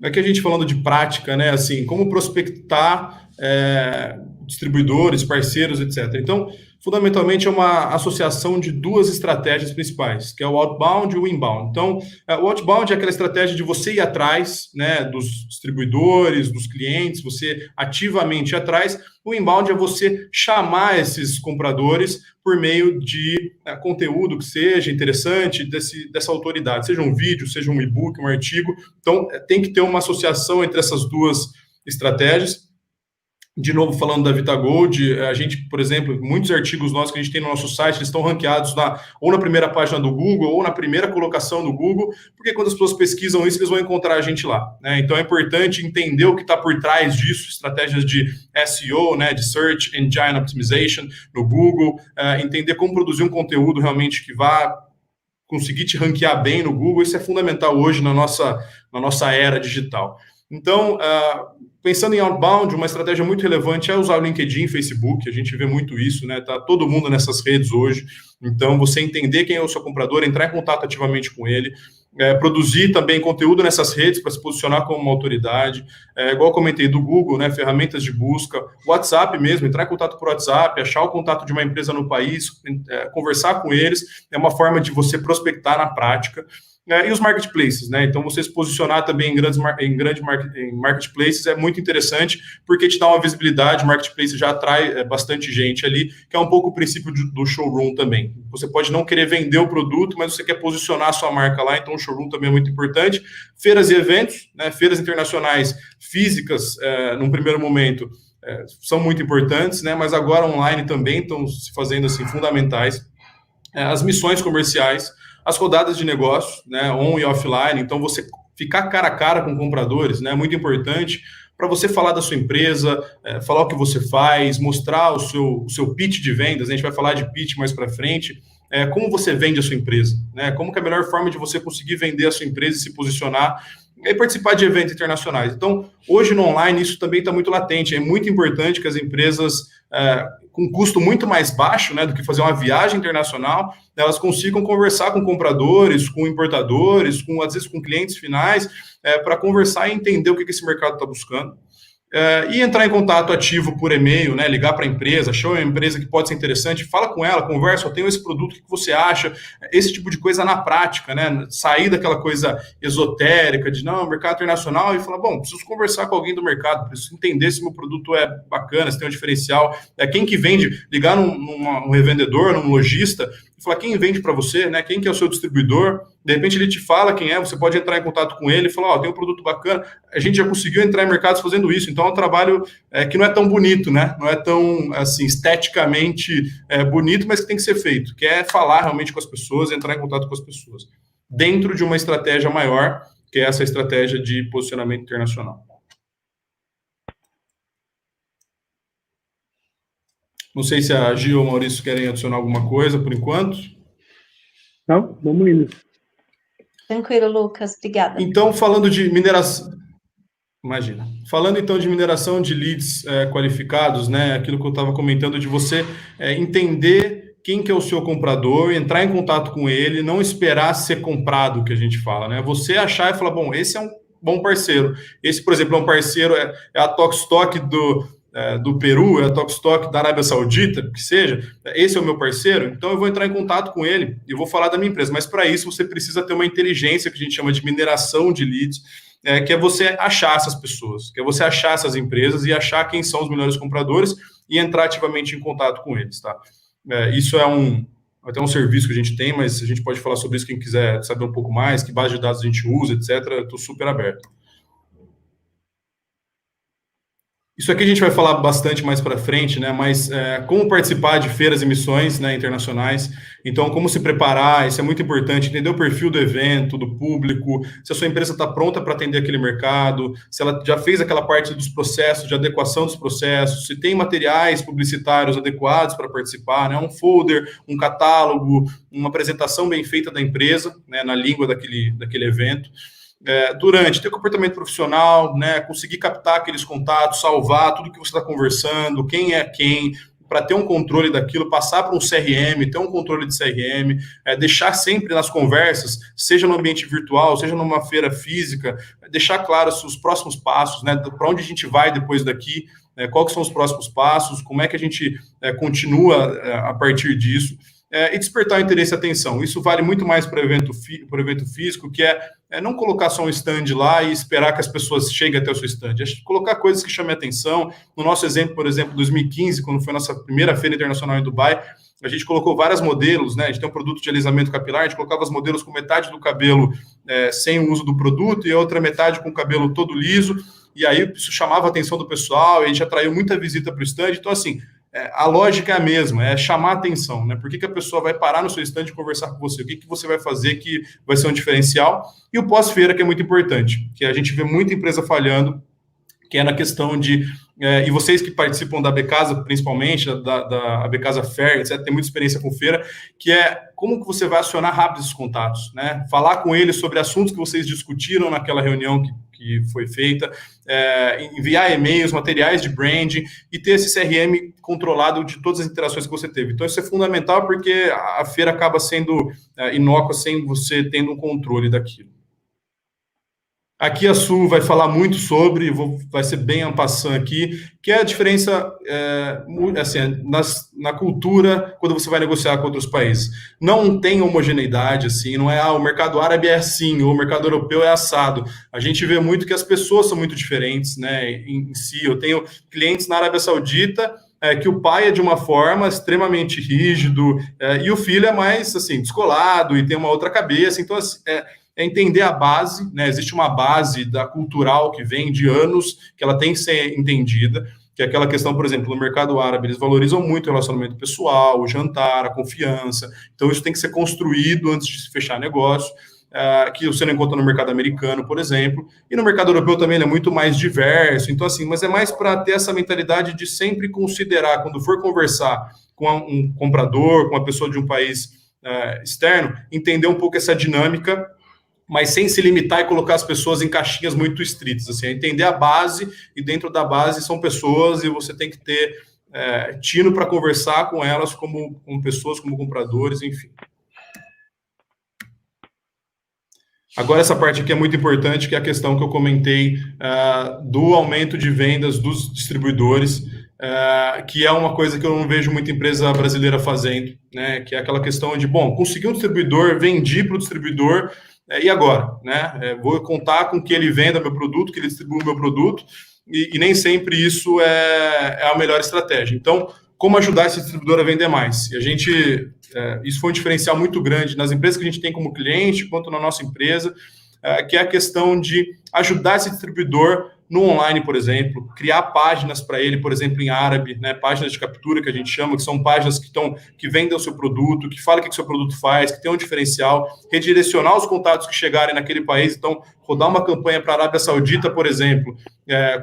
Aqui a gente falando de prática, né? Assim, como prospectar distribuidores, parceiros, etc. Então, fundamentalmente, é uma associação de duas estratégias principais, que é o outbound e o inbound. Então, o outbound é aquela estratégia de você ir atrás, né, dos distribuidores, dos clientes, você ativamente ir atrás. O inbound é você chamar esses compradores por meio de conteúdo que seja interessante, dessa autoridade, seja um vídeo, seja um e-book, um artigo. Então, tem que ter uma associação entre essas duas estratégias. De novo, falando da VitaGold, a gente, por exemplo, muitos artigos nossos que a gente tem no nosso site, eles estão ranqueados ou na primeira página do Google, ou na primeira colocação do Google, porque quando as pessoas pesquisam isso, eles vão encontrar a gente lá, né? Então, é importante entender o que está por trás disso, estratégias de SEO, né, de Search Engine Optimization no Google, entender como produzir um conteúdo realmente que vá conseguir te ranquear bem no Google. Isso é fundamental hoje na nossa era digital. Então, pensando em outbound, uma estratégia muito relevante é usar o LinkedIn, Facebook, a gente vê muito isso, né? Tá todo mundo nessas redes hoje. Então, você entender quem é o seu comprador, entrar em contato ativamente com ele, produzir também conteúdo nessas redes para se posicionar como uma autoridade, igual eu comentei do Google, né? Ferramentas de busca, WhatsApp mesmo, entrar em contato por WhatsApp, achar o contato de uma empresa no país, conversar com eles, é uma forma de você prospectar na prática. E os marketplaces, né? Então, você se posicionar também em marketplaces é muito interessante, porque te dá uma visibilidade. O marketplace já atrai bastante gente ali, que é um pouco o princípio do showroom também. Você pode não querer vender o produto, mas você quer posicionar a sua marca lá, então o showroom também é muito importante. Feiras e eventos, né? Feiras internacionais físicas, num primeiro momento, são muito importantes, né? Mas agora online também estão se fazendo assim, fundamentais. as missões comerciais, as rodadas de negócio, né, on e offline. Então, você ficar cara a cara com compradores, né, é muito importante para você falar da sua empresa, falar o que você faz, mostrar o seu pitch de vendas. A gente vai falar de pitch mais para frente. Como você vende a sua empresa, né? Como que é a melhor forma de você conseguir vender a sua empresa e se posicionar e participar de eventos internacionais. Então, hoje no online, isso também está muito latente. É muito importante que as empresas com custo muito mais baixo, né, do que fazer uma viagem internacional, elas consigam conversar com compradores, com importadores, às vezes com clientes finais, para conversar e entender o que esse mercado está buscando. E entrar em contato ativo por e-mail, né, ligar para a empresa, achou uma empresa que pode ser interessante, fala com ela, conversa, eu tenho esse produto, o que você acha? Esse tipo de coisa na prática, né, sair daquela coisa esotérica de, não, mercado internacional, e falar, bom, preciso conversar com alguém do mercado, preciso entender se meu produto é bacana, se tem um diferencial, quem que vende, ligar num revendedor, num lojista, e falar quem vende para você, né, quem que é o seu distribuidor, de repente ele te fala quem é, você pode entrar em contato com ele e falar, tem um produto bacana, a gente já conseguiu entrar em mercados fazendo isso, então é um trabalho que não é tão bonito, né, não é tão, assim, esteticamente bonito, mas que tem que ser feito, que é falar realmente com as pessoas, entrar em contato com as pessoas, dentro de uma estratégia maior, que é essa estratégia de posicionamento internacional. Não sei se a Gil ou o Maurício querem adicionar alguma coisa por enquanto. Não, vamos indo. Tranquilo, Lucas, obrigada. Então, falando de mineração... Imagina. Falando, então, de mineração de leads qualificados, né, aquilo que eu estava comentando de você entender quem que é o seu comprador, entrar em contato com ele, não esperar ser comprado, que a gente fala, né? Você achar e falar, bom, esse é um bom parceiro. Esse, por exemplo, é um parceiro, é a Tokstok do Peru, é a Tokstok da Arábia Saudita, que seja, esse é o meu parceiro, então eu vou entrar em contato com ele e vou falar da minha empresa, mas para isso você precisa ter uma inteligência que a gente chama de mineração de leads, que é você achar essas pessoas, que é você achar essas empresas e achar quem são os melhores compradores e entrar ativamente em contato com eles, tá? Isso é até um serviço que a gente tem, mas a gente pode falar sobre isso, quem quiser saber um pouco mais, que base de dados a gente usa, etc., eu estou super aberto. Isso aqui a gente vai falar bastante mais para frente, né? Mas como participar de feiras e missões, né, internacionais. Então, como se preparar, isso é muito importante, entender o perfil do evento, do público, se a sua empresa está pronta para atender aquele mercado, se ela já fez aquela parte dos processos, de adequação dos processos, se tem materiais publicitários adequados para participar, né? Um folder, um catálogo, uma apresentação bem feita da empresa, né, na língua daquele evento. Durante, ter comportamento profissional, né, conseguir captar aqueles contatos, salvar tudo que você está conversando, quem é quem, para ter um controle daquilo, passar para um CRM, ter um controle de CRM, deixar sempre nas conversas, seja no ambiente virtual, seja numa feira física, deixar claro os próximos passos, né, para onde a gente vai depois daqui, quais são os próximos passos, como é que a gente continua a partir disso. E despertar o interesse e atenção. Isso vale muito mais para o evento físico, que é não colocar só um stand lá e esperar que as pessoas cheguem até o seu stand. É colocar coisas que chamem atenção. No nosso exemplo, por exemplo, 2015, quando foi a nossa primeira feira internacional em Dubai, a gente colocou vários modelos, né? A gente tem um produto de alisamento capilar, a gente colocava os modelos com metade do cabelo sem o uso do produto e a outra metade com o cabelo todo liso. E aí isso chamava a atenção do pessoal, e a gente atraiu muita visita para o stand. Então, assim, a lógica é a mesma, é chamar a atenção, né? Por que a pessoa vai parar no seu stand e conversar com você? O que você vai fazer que vai ser um diferencial? E o pós-feira, que é muito importante, que a gente vê muita empresa falhando, que é na questão de... e vocês que participam da Becasa, principalmente, da Becasa Fair, etc., tem muita experiência com feira, que é como que você vai acionar rápido esses contatos, né? Falar com eles sobre assuntos que vocês discutiram naquela reunião que foi feita, enviar e-mails, materiais de branding e ter esse CRM controlado de todas as interações que você teve. Então, isso é fundamental porque a feira acaba sendo inócua sem você tendo um controle daquilo. Aqui a Su vai falar muito sobre, vai ser bem en passant aqui, que é a diferença assim, na cultura quando você vai negociar com outros países. Não tem homogeneidade, assim, não é o mercado árabe é assim, ou o mercado europeu é assado. A gente vê muito que as pessoas são muito diferentes, né, em si. Eu tenho clientes na Arábia Saudita que o pai é de uma forma extremamente rígido e o filho é mais, assim, descolado e tem uma outra cabeça. Então, assim, entender a base, né? Existe uma base cultural que vem de anos, que ela tem que ser entendida, que é aquela questão, por exemplo, no mercado árabe, eles valorizam muito o relacionamento pessoal, o jantar, a confiança. Então, isso tem que ser construído antes de se fechar negócio, que você não encontra no mercado americano, por exemplo. E no mercado europeu também ele é muito mais diverso. Então, assim, mas é mais para ter essa mentalidade de sempre considerar, quando for conversar com um comprador, com uma pessoa de um país externo, entender um pouco essa dinâmica, mas sem se limitar e colocar as pessoas em caixinhas muito estritas, assim, entender a base, e dentro da base são pessoas, e você tem que ter tino para conversar com elas como pessoas, como compradores, enfim. Agora, essa parte aqui é muito importante, que é a questão que eu comentei do aumento de vendas dos distribuidores, que é uma coisa que eu não vejo muita empresa brasileira fazendo, né? Que é aquela questão de, bom, consegui um distribuidor, vendi para o distribuidor, e agora? Né? Vou contar com que ele venda meu produto, que ele distribua o meu produto, e nem sempre isso é a melhor estratégia. Então, como ajudar esse distribuidor a vender mais? E a gente, isso foi um diferencial muito grande nas empresas que a gente tem como cliente, quanto na nossa empresa, que é a questão de ajudar esse distribuidor no online, por exemplo, criar páginas para ele, por exemplo, em árabe, né, páginas de captura que a gente chama, que são páginas que vendem o seu produto, que falam o que o seu produto faz, que tem um diferencial, redirecionar os contatos que chegarem naquele país. Então, rodar uma campanha para a Arábia Saudita, por exemplo,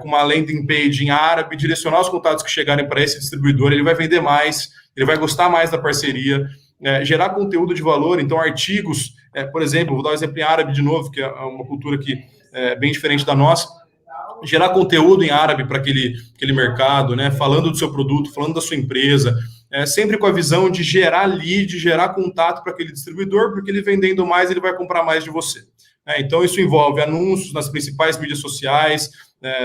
com uma landing page em árabe, direcionar os contatos que chegarem para esse distribuidor, ele vai vender mais, ele vai gostar mais da parceria, gerar conteúdo de valor. Então, artigos, por exemplo, vou dar um exemplo em árabe de novo, que é uma cultura que é bem diferente da nossa, gerar conteúdo em árabe para aquele mercado, né? Falando do seu produto, falando da sua empresa, sempre com a visão de gerar lead, gerar contato para aquele distribuidor, porque ele vendendo mais, ele vai comprar mais de você. Então, isso envolve anúncios nas principais mídias sociais,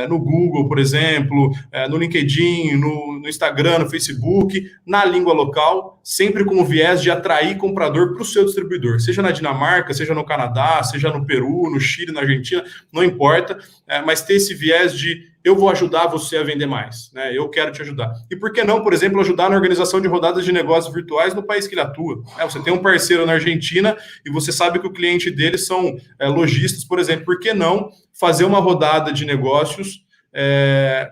no Google, por exemplo, no LinkedIn, no Instagram, no Facebook, na língua local, sempre com o viés de atrair comprador para o seu distribuidor, seja na Dinamarca, seja no Canadá, seja no Peru, no Chile, na Argentina, não importa, mas ter esse viés de eu vou ajudar você a vender mais, né? Eu quero te ajudar. E por que não, por exemplo, ajudar na organização de rodadas de negócios virtuais no país que ele atua? Você tem um parceiro na Argentina e você sabe que o cliente dele são lojistas, por exemplo. Por que não fazer uma rodada de negócios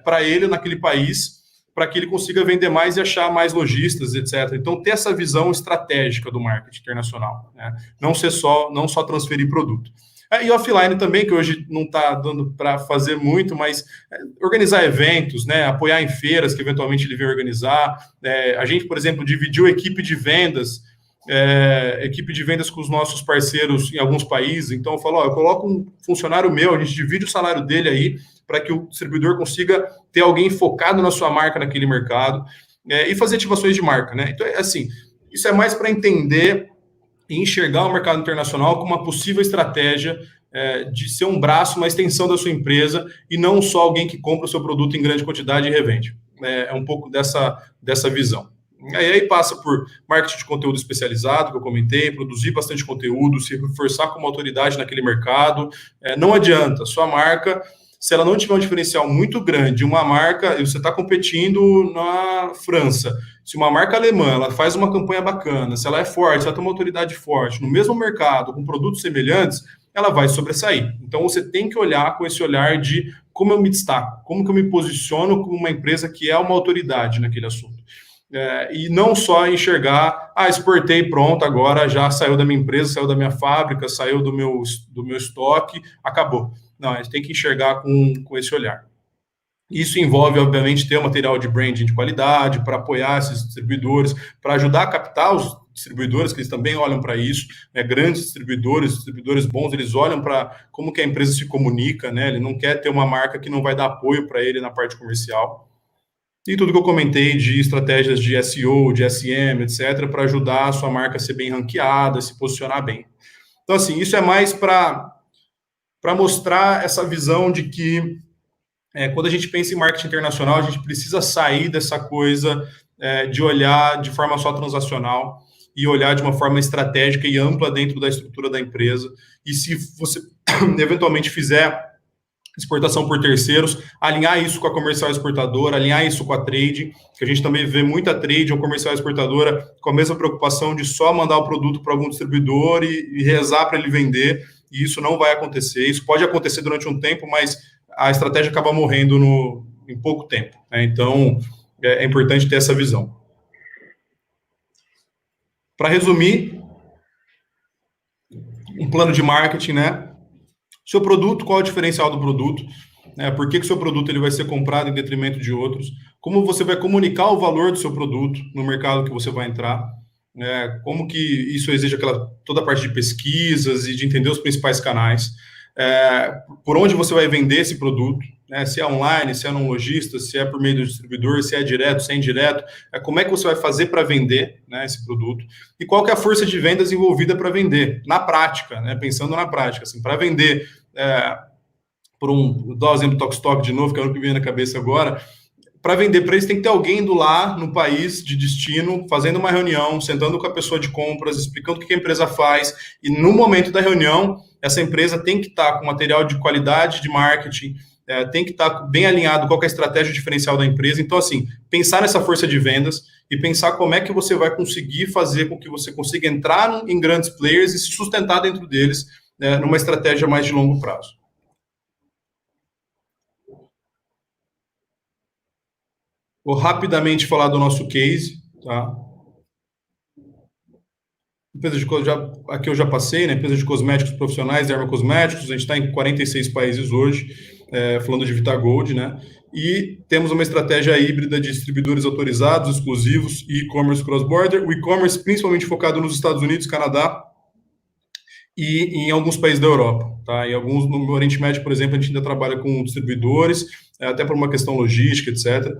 para ele naquele país, para que ele consiga vender mais e achar mais lojistas, etc. Então, ter essa visão estratégica do marketing internacional, né? Não só transferir produto. E offline também, que hoje não está dando para fazer muito, mas organizar eventos, né, apoiar em feiras que eventualmente ele vem organizar. A gente, por exemplo, dividiu a equipe de vendas com os nossos parceiros em alguns países. Então, eu falo, eu coloco um funcionário meu, a gente divide o salário dele aí, para que o distribuidor consiga ter alguém focado na sua marca naquele mercado, e fazer ativações de marca, né? Então, assim, isso é mais para entender e enxergar o mercado internacional como uma possível estratégia de ser um braço, uma extensão da sua empresa, e não só alguém que compra o seu produto em grande quantidade e revende. É um pouco dessa visão. E aí passa por marketing de conteúdo especializado, que eu comentei, produzir bastante conteúdo, se reforçar como autoridade naquele mercado. Não adianta, sua marca, se ela não tiver um diferencial muito grande, uma marca, você está competindo na França, se uma marca alemã ela faz uma campanha bacana, se ela é forte, se ela tem uma autoridade forte, no mesmo mercado, com produtos semelhantes, ela vai sobressair. Então, você tem que olhar com esse olhar de como eu me destaco, como que eu me posiciono como uma empresa que é uma autoridade naquele assunto. E não só enxergar, exportei, pronto, agora já saiu da minha empresa, saiu da minha fábrica, saiu do meu estoque, acabou. Não, a gente tem que enxergar com esse olhar. Isso envolve, obviamente, ter um material de branding de qualidade para apoiar esses distribuidores, para ajudar a captar os distribuidores, que eles também olham para isso, né? Grandes distribuidores bons, eles olham para como que a empresa se comunica, né? Ele não quer ter uma marca que não vai dar apoio para ele na parte comercial. E tudo que eu comentei de estratégias de SEO, de SM, etc., para ajudar a sua marca a ser bem ranqueada, se posicionar bem. Então, assim, isso é mais para mostrar essa visão de que quando a gente pensa em marketing internacional, a gente precisa sair dessa coisa de olhar de forma só transacional e olhar de uma forma estratégica e ampla dentro da estrutura da empresa. E se você eventualmente fizer exportação por terceiros, alinhar isso com a comercial exportadora, alinhar isso com a trade, que a gente também vê muita trade ou comercial exportadora com a mesma preocupação de só mandar o produto para algum distribuidor e rezar para ele vender, e isso não vai acontecer. Isso pode acontecer durante um tempo, mas a estratégia acaba morrendo em pouco tempo, né? Então, é importante ter essa visão. Para resumir, um plano de marketing, né? Seu produto, qual é o diferencial do produto? Por que o seu produto ele vai ser comprado em detrimento de outros? Como você vai comunicar o valor do seu produto no mercado que você vai entrar? Como que isso exige toda a parte de pesquisas e de entender os principais canais? Por onde você vai vender esse produto? Se é online, se é num lojista, se é por meio do distribuidor, se é direto, se é indireto, como é que você vai fazer para vender, né, esse produto? E qual que é a força de vendas envolvida para vender? Na prática, né, pensando na prática, assim, para vender, vou dar o exemplo do Tokstok de novo, que é o que vem na cabeça agora. Para vender para eles tem que ter alguém indo lá no país de destino, fazendo uma reunião, sentando com a pessoa de compras, explicando o que a empresa faz, e no momento da reunião, essa empresa tem que estar com material de qualidade de marketing, tem que estar bem alinhado qual que é a estratégia diferencial da empresa. Então, assim, pensar nessa força de vendas e pensar como é que você vai conseguir fazer com que você consiga entrar em grandes players e se sustentar dentro deles, numa estratégia mais de longo prazo. Vou rapidamente falar do nosso case, tá? Aqui eu já passei, né? Empresa de cosméticos profissionais, dermocosméticos, a gente está em 46 países hoje, falando de VitaGold, né? E temos uma estratégia híbrida de distribuidores autorizados, exclusivos e e-commerce cross-border. O e-commerce principalmente focado nos Estados Unidos, Canadá e em alguns países da Europa, tá? Em alguns, no Oriente Médio, por exemplo, a gente ainda trabalha com distribuidores, até por uma questão logística, etc.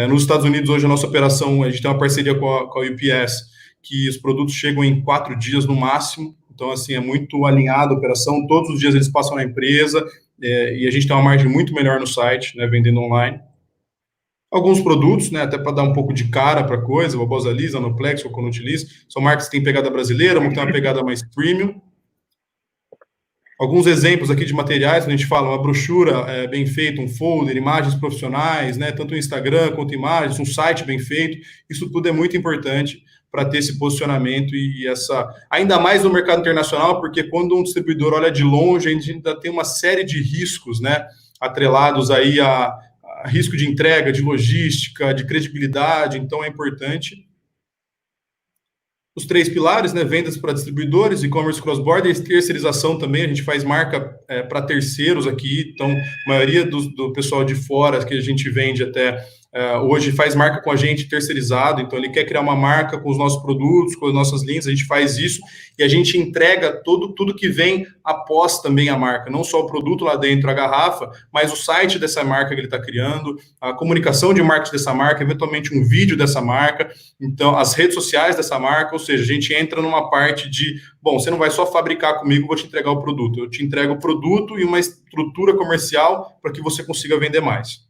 Nos Estados Unidos, hoje, a nossa operação, a gente tem uma parceria com a UPS, que os produtos chegam em 4 dias no máximo. Então, assim, é muito alinhada a operação. Todos os dias eles passam na empresa, e a gente tem uma margem muito melhor no site, né, vendendo online. Alguns produtos, né, até para dar um pouco de cara para a coisa, o Barbosa Liz, a Noplex, o Conutilis, são marcas que têm pegada brasileira, uma que tem uma pegada mais premium. Alguns exemplos aqui de materiais, a gente fala uma brochura bem feita, um folder, imagens profissionais, né, tanto no Instagram quanto imagens, um site bem feito. Isso tudo é muito importante para ter esse posicionamento e ainda mais no mercado internacional, porque quando um distribuidor olha de longe, a gente ainda tem uma série de riscos, né, atrelados aí a risco de entrega, de logística, de credibilidade. Então é importante. Os 3 pilares, né, vendas para distribuidores, e-commerce cross-border, terceirização também, a gente faz marca para terceiros aqui, então a maioria do pessoal de fora que a gente vende até hoje faz marca com a gente terceirizado, então ele quer criar uma marca com os nossos produtos, com as nossas linhas, a gente faz isso e a gente entrega tudo que vem após também a marca, não só o produto lá dentro, a garrafa, mas o site dessa marca que ele está criando, a comunicação de marketing dessa marca, eventualmente um vídeo dessa marca, então as redes sociais dessa marca, ou seja, a gente entra numa parte de, bom, você não vai só fabricar comigo, vou te entregar o produto, eu te entrego o produto e uma estrutura comercial para que você consiga vender mais.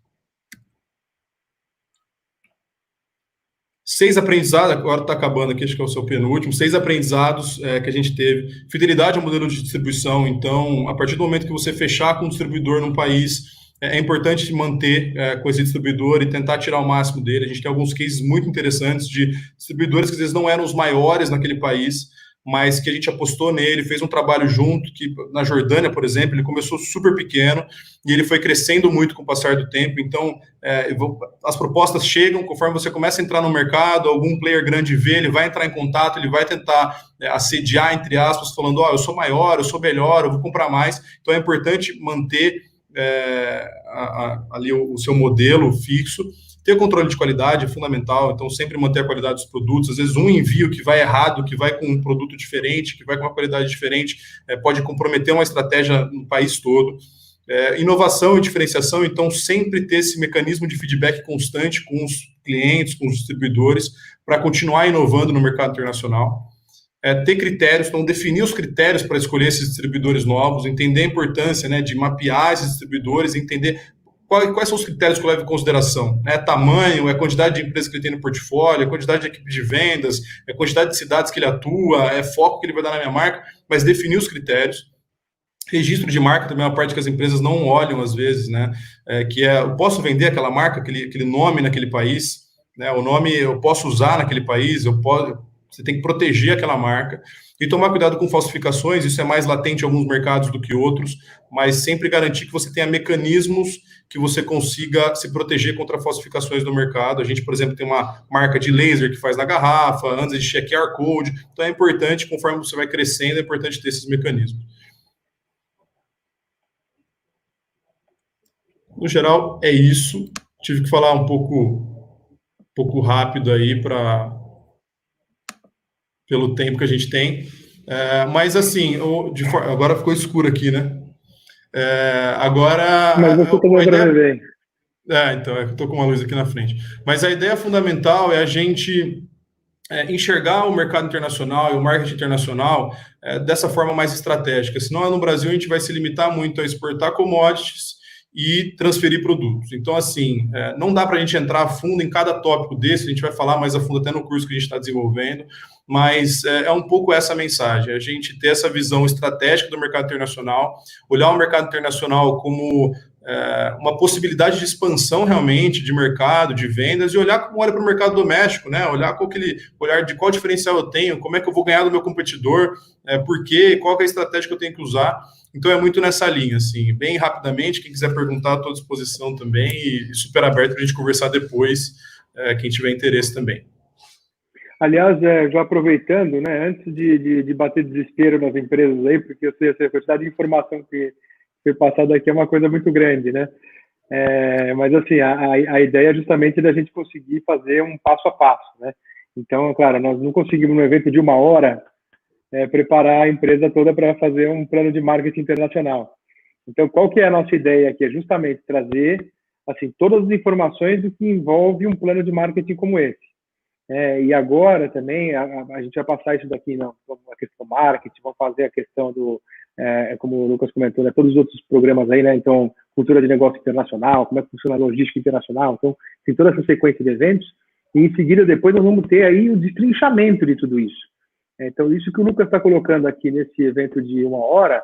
6 aprendizados, agora está acabando aqui, acho que é o seu penúltimo, 6 aprendizados que a gente teve. Fidelidade ao modelo de distribuição, então, a partir do momento que você fechar com um distribuidor num país, é importante manter com esse distribuidor e tentar tirar o máximo dele. A gente tem alguns cases muito interessantes de distribuidores que às vezes não eram os maiores naquele país, mas que a gente apostou nele, fez um trabalho junto, que na Jordânia, por exemplo, ele começou super pequeno e ele foi crescendo muito com o passar do tempo. Então, as propostas chegam, conforme você começa a entrar no mercado, algum player grande vê, ele vai entrar em contato, ele vai tentar assediar, entre aspas, falando, eu sou maior, eu sou melhor, eu vou comprar mais. Então, é importante manter ali o seu modelo fixo. Ter controle de qualidade é fundamental, então sempre manter a qualidade dos produtos. Às vezes um envio que vai errado, que vai com um produto diferente, que vai com uma qualidade diferente, pode comprometer uma estratégia no país todo. Inovação e diferenciação, então sempre ter esse mecanismo de feedback constante com os clientes, com os distribuidores, para continuar inovando no mercado internacional. Ter critérios, então definir os critérios para escolher esses distribuidores novos, entender a importância, né, de mapear esses distribuidores, entender quais são os critérios que eu levo em consideração? Tamanho, quantidade de empresas que ele tem no portfólio, quantidade de equipe de vendas, quantidade de cidades que ele atua, foco que ele vai dar na minha marca, mas definir os critérios. Registro de marca também é uma parte que as empresas não olham às vezes, né? Eu posso vender aquela marca, aquele nome naquele país, né? O nome eu posso usar naquele país, Você tem que proteger aquela marca e tomar cuidado com falsificações. Isso é mais latente em alguns mercados do que outros, mas sempre garantir que você tenha mecanismos que você consiga se proteger contra falsificações no mercado. A gente, por exemplo, tem uma marca de laser que faz na garrafa, antes de QR Code. Então é importante, conforme você vai crescendo, é importante ter esses mecanismos. No geral, é isso. Tive que falar um pouco rápido aí pelo tempo que a gente tem. Mas, assim, agora ficou escuro aqui, né? Agora... Mas você também vai ver. Então, eu estou com uma luz aqui na frente. Mas a ideia fundamental é a gente enxergar o mercado internacional e o marketing internacional dessa forma mais estratégica. Senão, no Brasil, a gente vai se limitar muito a exportar commodities e transferir produtos. Então, assim, não dá para a gente entrar a fundo em cada tópico desse, a gente vai falar mais a fundo até no curso que a gente está desenvolvendo, mas é um pouco essa mensagem, a gente ter essa visão estratégica do mercado internacional, olhar o mercado internacional como uma possibilidade de expansão realmente de mercado, de vendas, e olhar como olha para o mercado doméstico, né? Olhar com aquele olhar de qual diferencial eu tenho, como é que eu vou ganhar do meu competidor, por quê, qual que é a estratégia que eu tenho que usar. Então é muito nessa linha, assim, bem rapidamente, quem quiser perguntar, estou à disposição também, e super aberto para a gente conversar depois, quem tiver interesse também. Aliás, já aproveitando, né, antes de bater desespero nas empresas aí, porque eu sei a quantidade de informação que foi passada aqui é uma coisa muito grande, né? Mas, assim, a ideia é justamente da gente conseguir fazer um passo a passo, né? Então, claro, nós não conseguimos, num evento de 1 hora, preparar a empresa toda para fazer um plano de marketing internacional. Então, qual que é a nossa ideia aqui? É justamente trazer, assim, todas as informações do que envolve um plano de marketing como esse. E agora também, a gente vai passar isso daqui, não, a questão do marketing, vamos fazer a questão do, como o Lucas comentou, né, todos os outros programas aí, né, então, cultura de negócio internacional, como é que funciona a logística internacional, então, tem toda essa sequência de eventos, e em seguida, depois, nós vamos ter aí o destrinchamento de tudo isso. Então, isso que o Lucas está colocando aqui nesse evento de 1 hora,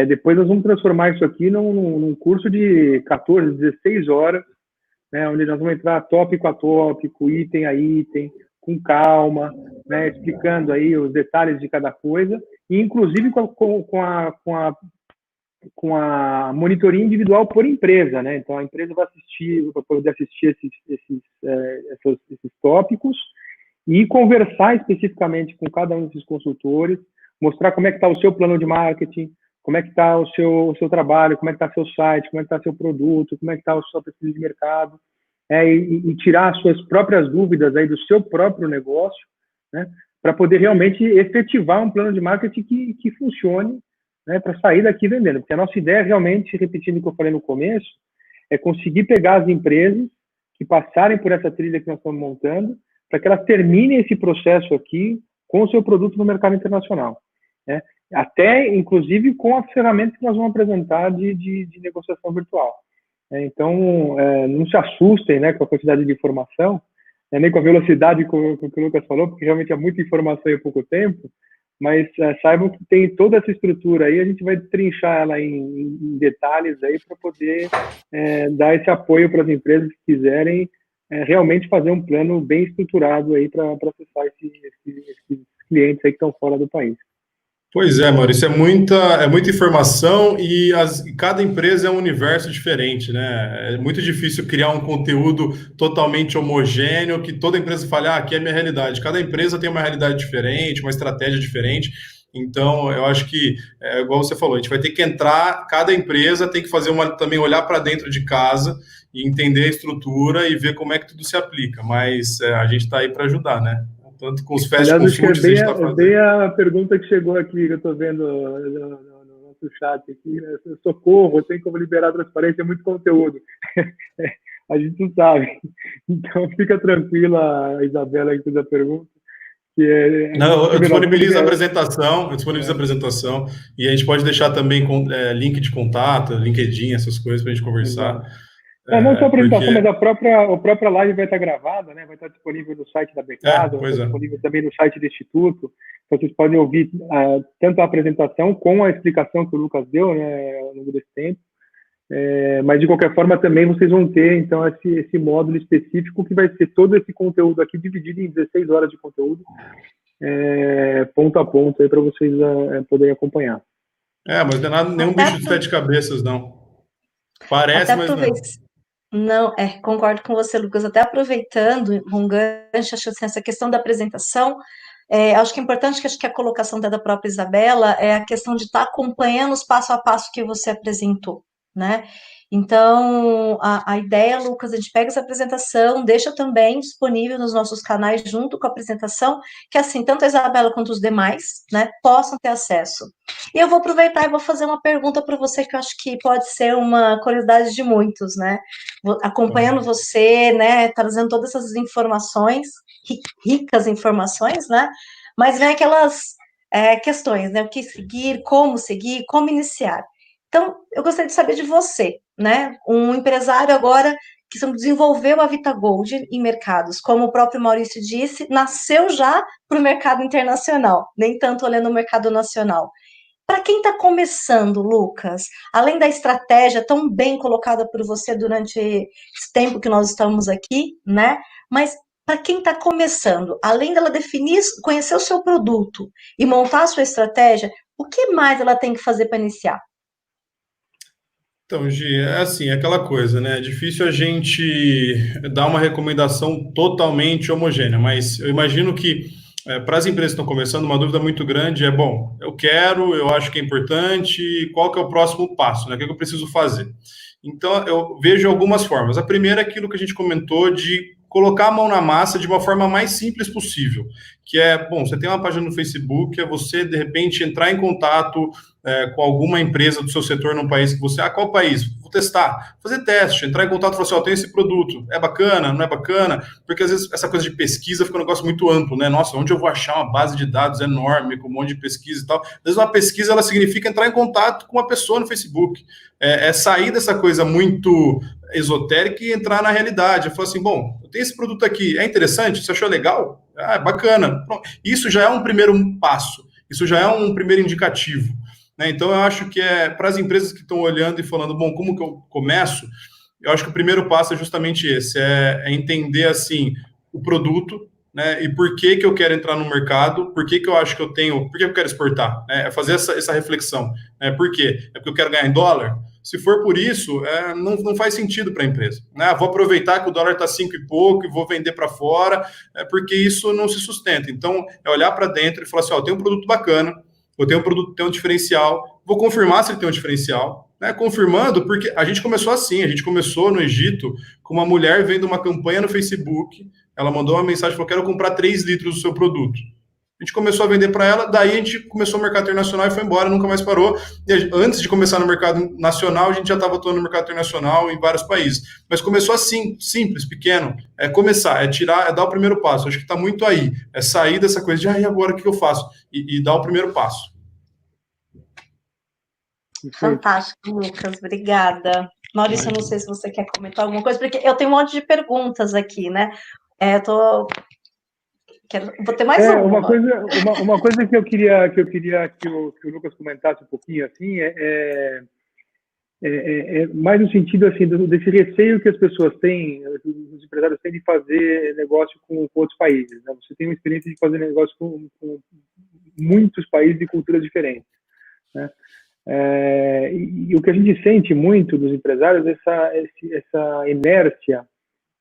depois nós vamos transformar isso aqui num curso de 14, 16 horas, né, onde nós vamos entrar tópico a tópico, item a item, com calma, né, explicando aí os detalhes de cada coisa, e inclusive com a monitoria individual por empresa, né? Então a empresa vai poder assistir esses tópicos e conversar especificamente com cada um desses consultores, mostrar como é que está o seu plano de marketing, como é que está o seu trabalho, como é que está seu site, como é que está seu produto, como é que está a sua pesquisa de mercado, e tirar as suas próprias dúvidas aí do seu próprio negócio, né, para poder realmente efetivar um plano de marketing que funcione, né, para sair daqui vendendo. Porque a nossa ideia realmente, repetindo o que eu falei no começo, é conseguir pegar as empresas que passarem por essa trilha que nós estamos montando, para que elas terminem esse processo aqui com o seu produto no mercado internacional, né? Até, inclusive, com as ferramentas que nós vamos apresentar de negociação virtual. Então, não se assustem, né, com a quantidade de informação, nem com a velocidade com que o Lucas falou, porque realmente é muita informação em pouco tempo, mas saibam que tem toda essa estrutura aí, a gente vai trinchar ela em detalhes aí para poder dar esse apoio para as empresas que quiserem realmente fazer um plano bem estruturado aí para acessar esses clientes aí que estão fora do país. Pois é, Maurício, é muita informação e cada empresa é um universo diferente, né? É muito difícil criar um conteúdo totalmente homogêneo, que toda empresa fale, aqui é a minha realidade. Cada empresa tem uma realidade diferente, uma estratégia diferente. Então, eu acho que, igual você falou, a gente vai ter que entrar, cada empresa tem que fazer também olhar para dentro de casa e entender a estrutura e ver como é que tudo se aplica. Mas a gente está aí para ajudar, né? Tanto com os fast consultores, a gente está fazendo. Bem a pergunta que chegou aqui, que eu estou vendo no nosso chat aqui, né? Socorro, tem como liberar transparência, é muito conteúdo. A gente não sabe. Então, fica tranquila, Isabela, que fez a pergunta. Não, eu disponibilizo a apresentação, e a gente pode deixar também link de contato, LinkedIn, essas coisas para a gente conversar. Não só a apresentação, mas a própria live vai estar gravada, né? Vai estar disponível no site da Becado, vai estar disponível também no site do Instituto. Então, vocês podem ouvir tanto a apresentação como a explicação que o Lucas deu, né, ao longo desse tempo. Mas, de qualquer forma, também vocês vão ter, então, esse módulo específico que vai ser todo esse conteúdo aqui dividido em 16 horas de conteúdo, ponto a ponto, para vocês poderem acompanhar. Mas não é nada, nenhum bicho de 7 cabeças, não. Parece, mas não. Não, concordo com você, Lucas. Até aproveitando um gancho, acho assim, essa questão da apresentação, acho que é importante, acho que a colocação da própria Isabela é a questão de estar acompanhando os passo a passo que você apresentou, né? Então, a ideia, Lucas, a gente pega essa apresentação, deixa também disponível nos nossos canais junto com a apresentação, que assim, tanto a Isabela quanto os demais, né, possam ter acesso. E eu vou aproveitar e vou fazer uma pergunta para você que eu acho que pode ser uma curiosidade de muitos, né? Acompanhando você, né, trazendo todas essas informações, ricas informações, né? Mas vem aquelas questões, né? O que seguir, como iniciar. Então, eu gostaria de saber de você, né? Um empresário agora que desenvolveu a Vita Gold em mercados, como o próprio Maurício disse, nasceu já para o mercado internacional, nem tanto olhando o mercado nacional. Para quem está começando, Lucas, além da estratégia tão bem colocada por você durante esse tempo que nós estamos aqui, né? Mas para quem está começando, além dela definir, conhecer o seu produto e montar a sua estratégia, o que mais ela tem que fazer para iniciar? Então, Gi, é aquela coisa, né? É difícil a gente dar uma recomendação totalmente homogênea, mas eu imagino que para as empresas que estão começando, uma dúvida muito grande bom, eu acho que é importante, qual que é o próximo passo, né? O que eu preciso fazer? Então, eu vejo algumas formas. A primeira é aquilo que a gente comentou de colocar a mão na massa de uma forma mais simples possível, que você tem uma página no Facebook, você, de repente, entrar em contato com alguma empresa do seu setor num país que você... qual país? Vou testar, fazer teste, entrar em contato e falar assim, tem esse produto, é bacana, não é bacana? Porque, às vezes, essa coisa de pesquisa fica um negócio muito amplo, né? Nossa, onde eu vou achar uma base de dados enorme, com um monte de pesquisa e tal? Às vezes, uma pesquisa, ela significa entrar em contato com uma pessoa no Facebook. Sair dessa coisa muito esotérica e entrar na realidade. Eu falo assim, eu tenho esse produto aqui, é interessante? Você achou legal? É bacana. Isso já é um primeiro passo, isso já é um primeiro indicativo. Né? Então, eu acho que para as empresas que estão olhando e falando, como que eu começo? Eu acho que o primeiro passo é justamente esse, entender, assim, o produto, né? E por que eu quero entrar no mercado, por que eu acho que por que eu quero exportar? É fazer essa reflexão. Por quê? É porque eu quero ganhar em dólar? Se for por isso, não faz sentido para a empresa. Né? Vou aproveitar que o dólar está 5 e pouco e vou vender para fora, porque isso não se sustenta. Então, é olhar para dentro e falar assim, eu tenho um produto bacana, eu tenho um produto que tem um diferencial, vou confirmar se ele tem um diferencial, né? Confirmando, porque a gente começou assim, a gente começou no Egito com uma mulher vendo uma campanha no Facebook, ela mandou uma mensagem, falou, quero comprar 3 litros do seu produto. A gente começou a vender para ela, daí a gente começou o mercado internacional e foi embora, nunca mais parou. E antes de começar no mercado nacional, a gente já estava atuando no mercado internacional em vários países. Mas começou assim, simples, pequeno. Começar, dar o primeiro passo. Acho que está muito aí. É sair dessa coisa de, agora o que eu faço? E dar o primeiro passo. Fantástico, Lucas. Obrigada. Maurício, eu não sei se você quer comentar alguma coisa, porque eu tenho um monte de perguntas aqui, né? Vou ter mais uma. Uma coisa que eu queria que o Lucas comentasse um pouquinho assim mais no sentido assim desse receio que as pessoas têm, os empresários têm de fazer negócio com outros países. Né? Você tem uma experiência de fazer negócio com muitos países e culturas diferentes. Né? E o que a gente sente muito dos empresários é essa inércia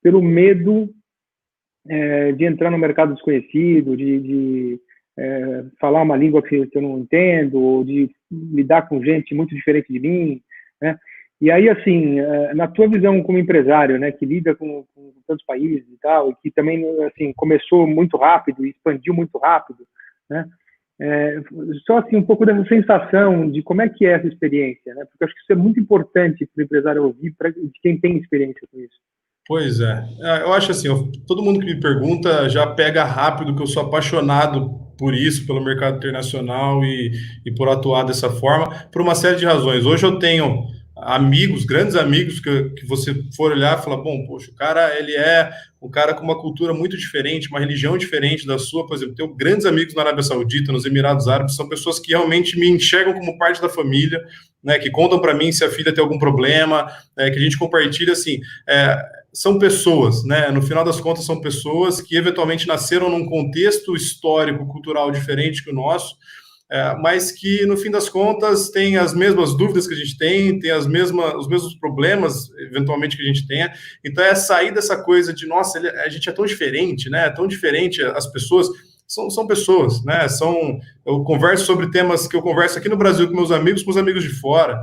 pelo medo de entrar no mercado desconhecido, de falar uma língua que eu não entendo, ou de lidar com gente muito diferente de mim, né? E aí, assim, na tua visão como empresário, né, que lida com tantos países e tal, e que também, assim, começou muito rápido e expandiu muito rápido, né? Só, assim, um pouco dessa sensação de como é que é essa experiência, né? Porque eu acho que isso é muito importante para o empresário ouvir, de quem tem experiência com isso. Pois é. Eu acho assim, todo mundo que me pergunta já pega rápido que eu sou apaixonado por isso, pelo mercado internacional e por atuar dessa forma, por uma série de razões. Hoje eu tenho amigos, grandes amigos, que você for olhar e falar, bom, poxa, o cara, ele é um cara com uma cultura muito diferente, uma religião diferente da sua. Por exemplo, tenho grandes amigos na Arábia Saudita, nos Emirados Árabes, são pessoas que realmente me enxergam como parte da família, né, que contam para mim se a filha tem algum problema, que a gente compartilha, assim, são pessoas, né, no final das contas são pessoas que eventualmente nasceram num contexto histórico, cultural diferente que o nosso, mas que, no fim das contas, tem as mesmas dúvidas que a gente tem os mesmos problemas, eventualmente, que a gente tenha. Então, é sair dessa coisa de, nossa, a gente é tão diferente, né? É tão diferente, as pessoas são pessoas, né? Eu converso sobre temas que eu converso aqui no Brasil com meus amigos, com os amigos de fora.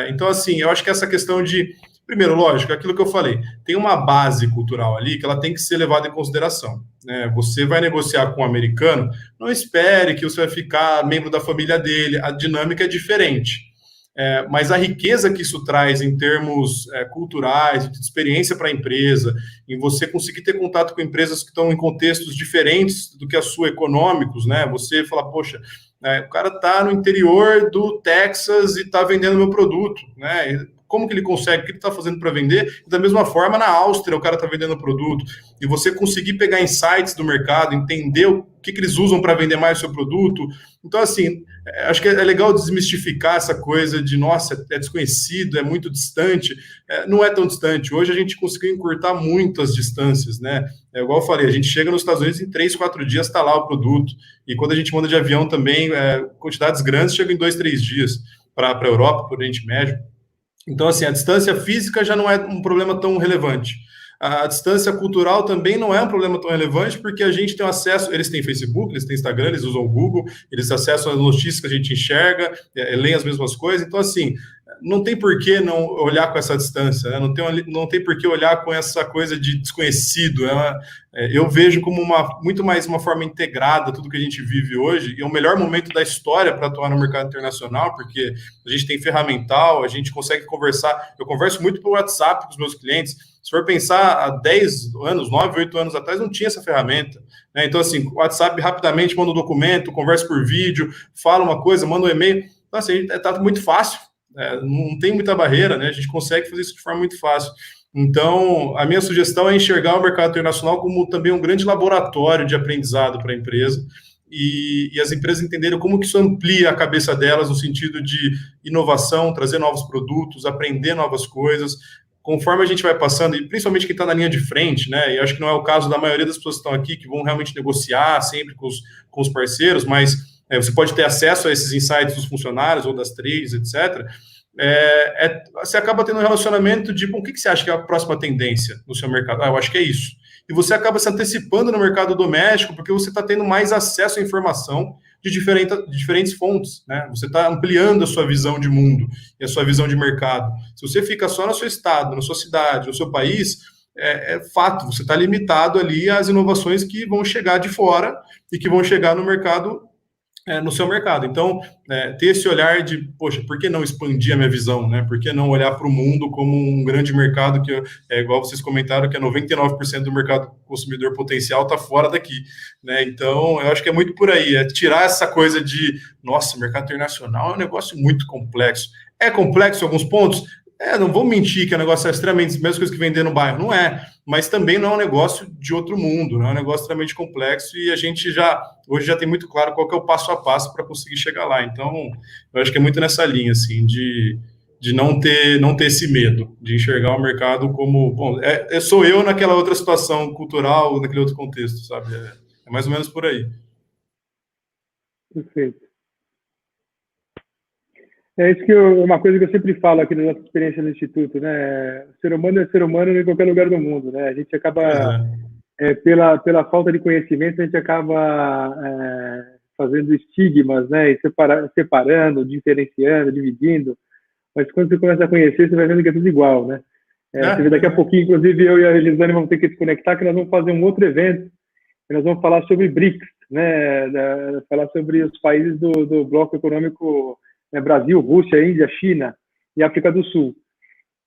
Então, assim, eu acho que essa questão de, primeiro, lógico, aquilo que eu falei, tem uma base cultural ali que ela tem que ser levada em consideração, né? Você vai negociar com um americano, não espere que você vai ficar membro da família dele, a dinâmica é diferente. Mas a riqueza que isso traz em termos culturais, de experiência para a empresa, em você conseguir ter contato com empresas que estão em contextos diferentes do que a sua, econômicos, né? Você fala, poxa, o cara está no interior do Texas e está vendendo meu produto, né? Como que ele consegue, o que ele está fazendo para vender? E da mesma forma, na Áustria, o cara está vendendo produto. E você conseguir pegar insights do mercado, entender o que eles usam para vender mais o seu produto. Então, assim, acho que é legal desmistificar essa coisa de, nossa, é desconhecido, é muito distante. Não é tão distante. Hoje a gente conseguiu encurtar muito as distâncias, né? Igual eu falei, a gente chega nos Estados Unidos em 3, 4 dias, está lá o produto. E quando a gente manda de avião também, quantidades grandes chegam em 2, 3 dias para a Europa, para o Oriente Médio. Então, assim, a distância física já não é um problema tão relevante. A distância cultural também não é um problema tão relevante, porque a gente tem acesso, eles têm Facebook, eles têm Instagram, eles usam o Google, eles acessam as notícias que a gente enxerga, leem as mesmas coisas. Então, assim, não tem por que não olhar com essa distância, né? Não tem por que olhar com essa coisa de desconhecido. Eu vejo como muito mais uma forma integrada tudo que a gente vive hoje, e é o melhor momento da história para atuar no mercado internacional, porque a gente tem ferramental, a gente consegue conversar. Eu converso muito pelo WhatsApp com os meus clientes. Se for pensar, há 10 anos, 9, 8 anos atrás, não tinha essa ferramenta, né? Então, assim, o WhatsApp rapidamente manda um documento, conversa por vídeo, fala uma coisa, manda um e-mail. Então, assim, está muito fácil. Não tem muita barreira, né? A gente consegue fazer isso de forma muito fácil. Então, a minha sugestão é enxergar o mercado internacional como também um grande laboratório de aprendizado para a empresa, e as empresas entenderem como que isso amplia a cabeça delas no sentido de inovação, trazer novos produtos, aprender novas coisas. Conforme a gente vai passando, e principalmente quem está na linha de frente, né? E acho que não é o caso da maioria das pessoas que estão aqui, que vão realmente negociar sempre com os parceiros, mas você pode ter acesso a esses insights dos funcionários ou das trades, etc. Você acaba tendo um relacionamento de, bom, o que você acha que é a próxima tendência no seu mercado? Eu acho que é isso. E você acaba se antecipando no mercado doméstico, porque você está tendo mais acesso à informação de diferentes fontes, né? Você está ampliando a sua visão de mundo e a sua visão de mercado. Se você fica só no seu estado, na sua cidade, no seu país, é fato, você está limitado ali às inovações que vão chegar de fora e que vão chegar no mercado, no seu mercado. Então, ter esse olhar de, poxa, por que não expandir a minha visão, né? Por que não olhar para o mundo como um grande mercado que, igual vocês comentaram, que 99% do mercado consumidor potencial está fora daqui, né? Então, eu acho que é muito por aí, tirar essa coisa de, nossa, mercado internacional é um negócio muito complexo. É complexo em alguns pontos? Não vou mentir que o negócio é extremamente, mesmo coisa que vender no bairro, não é, mas também não é um negócio de outro mundo, não é um negócio extremamente complexo, e a gente hoje já tem muito claro qual que é o passo a passo para conseguir chegar lá. Então, eu acho que é muito nessa linha, assim, de não ter esse medo, de enxergar o mercado como, bom, sou eu naquela outra situação cultural, naquele outro contexto, sabe? É mais ou menos por aí. Perfeito. É isso que uma coisa que eu sempre falo aqui na nossa experiência no Instituto, né? O ser humano é ser humano em qualquer lugar do mundo, né? A gente acaba, pela falta de conhecimento, a gente acaba fazendo estigmas, né? E separando, diferenciando, dividindo. Mas quando você começa a conhecer, você vai vendo que é tudo igual, né? Você vê daqui a pouquinho, inclusive, eu e a Elisane vamos ter que desconectar, que nós vamos fazer um outro evento, que nós vamos falar sobre BRICS, né? Falar sobre os países do bloco econômico, Brasil, Rússia, Índia, China e África do Sul.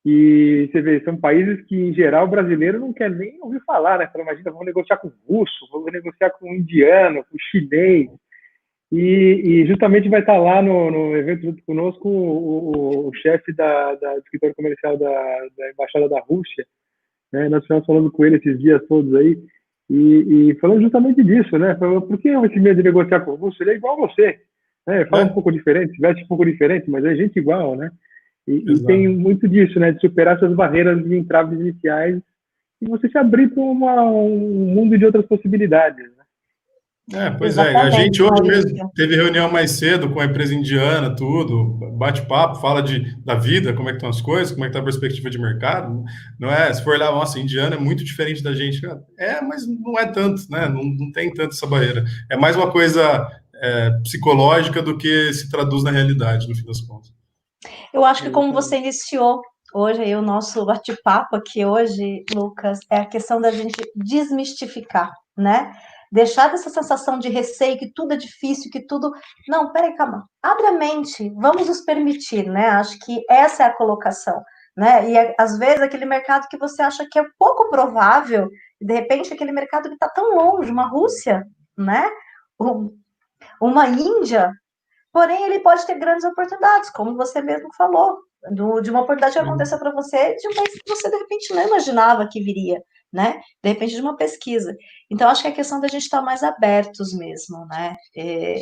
E você vê, são países que, em geral, o brasileiro não quer nem ouvir falar, né? Imagina, vamos negociar com o russo, vamos negociar com o indiano, com o chinês. E justamente vai estar lá no evento junto conosco o chefe do escritório comercial da Embaixada da Rússia, né? Nós estivemos falando com ele esses dias todos aí, e falando justamente disso, né? Falou, por que esse medo de negociar com o russo? Ele é igual a você, né? Ele fala um pouco diferente, veste um pouco diferente, mas é gente igual, né? E tem muito disso, né? De superar essas barreiras de entraves iniciais e você se abrir para um mundo de outras possibilidades, né? Pois é, a gente hoje mesmo teve reunião mais cedo com a empresa indiana, tudo, bate-papo, fala da vida, como é que estão as coisas, como é que está a perspectiva de mercado, não é? Se for olhar, nossa, indiano é muito diferente da gente, mas não é tanto, né? Não tem tanto essa barreira. É mais uma coisa psicológica do que se traduz na realidade, no fim das contas. Eu acho que como você iniciou hoje aí o nosso bate-papo aqui hoje, Lucas, é a questão da gente desmistificar, né? Deixar dessa sensação de receio, que tudo é difícil, que tudo... Não, peraí, calma. Abre a mente, vamos nos permitir, né? Acho que essa é a colocação, né? E às vezes aquele mercado que você acha que é pouco provável, de repente aquele mercado que está tão longe, uma Rússia, né? Uma Índia, porém ele pode ter grandes oportunidades, como você mesmo falou, de uma oportunidade que aconteceu para você, de um país que você de repente não imaginava que viria, né? De repente de uma pesquisa. Então, acho que é a questão da gente estar mais abertos mesmo, né?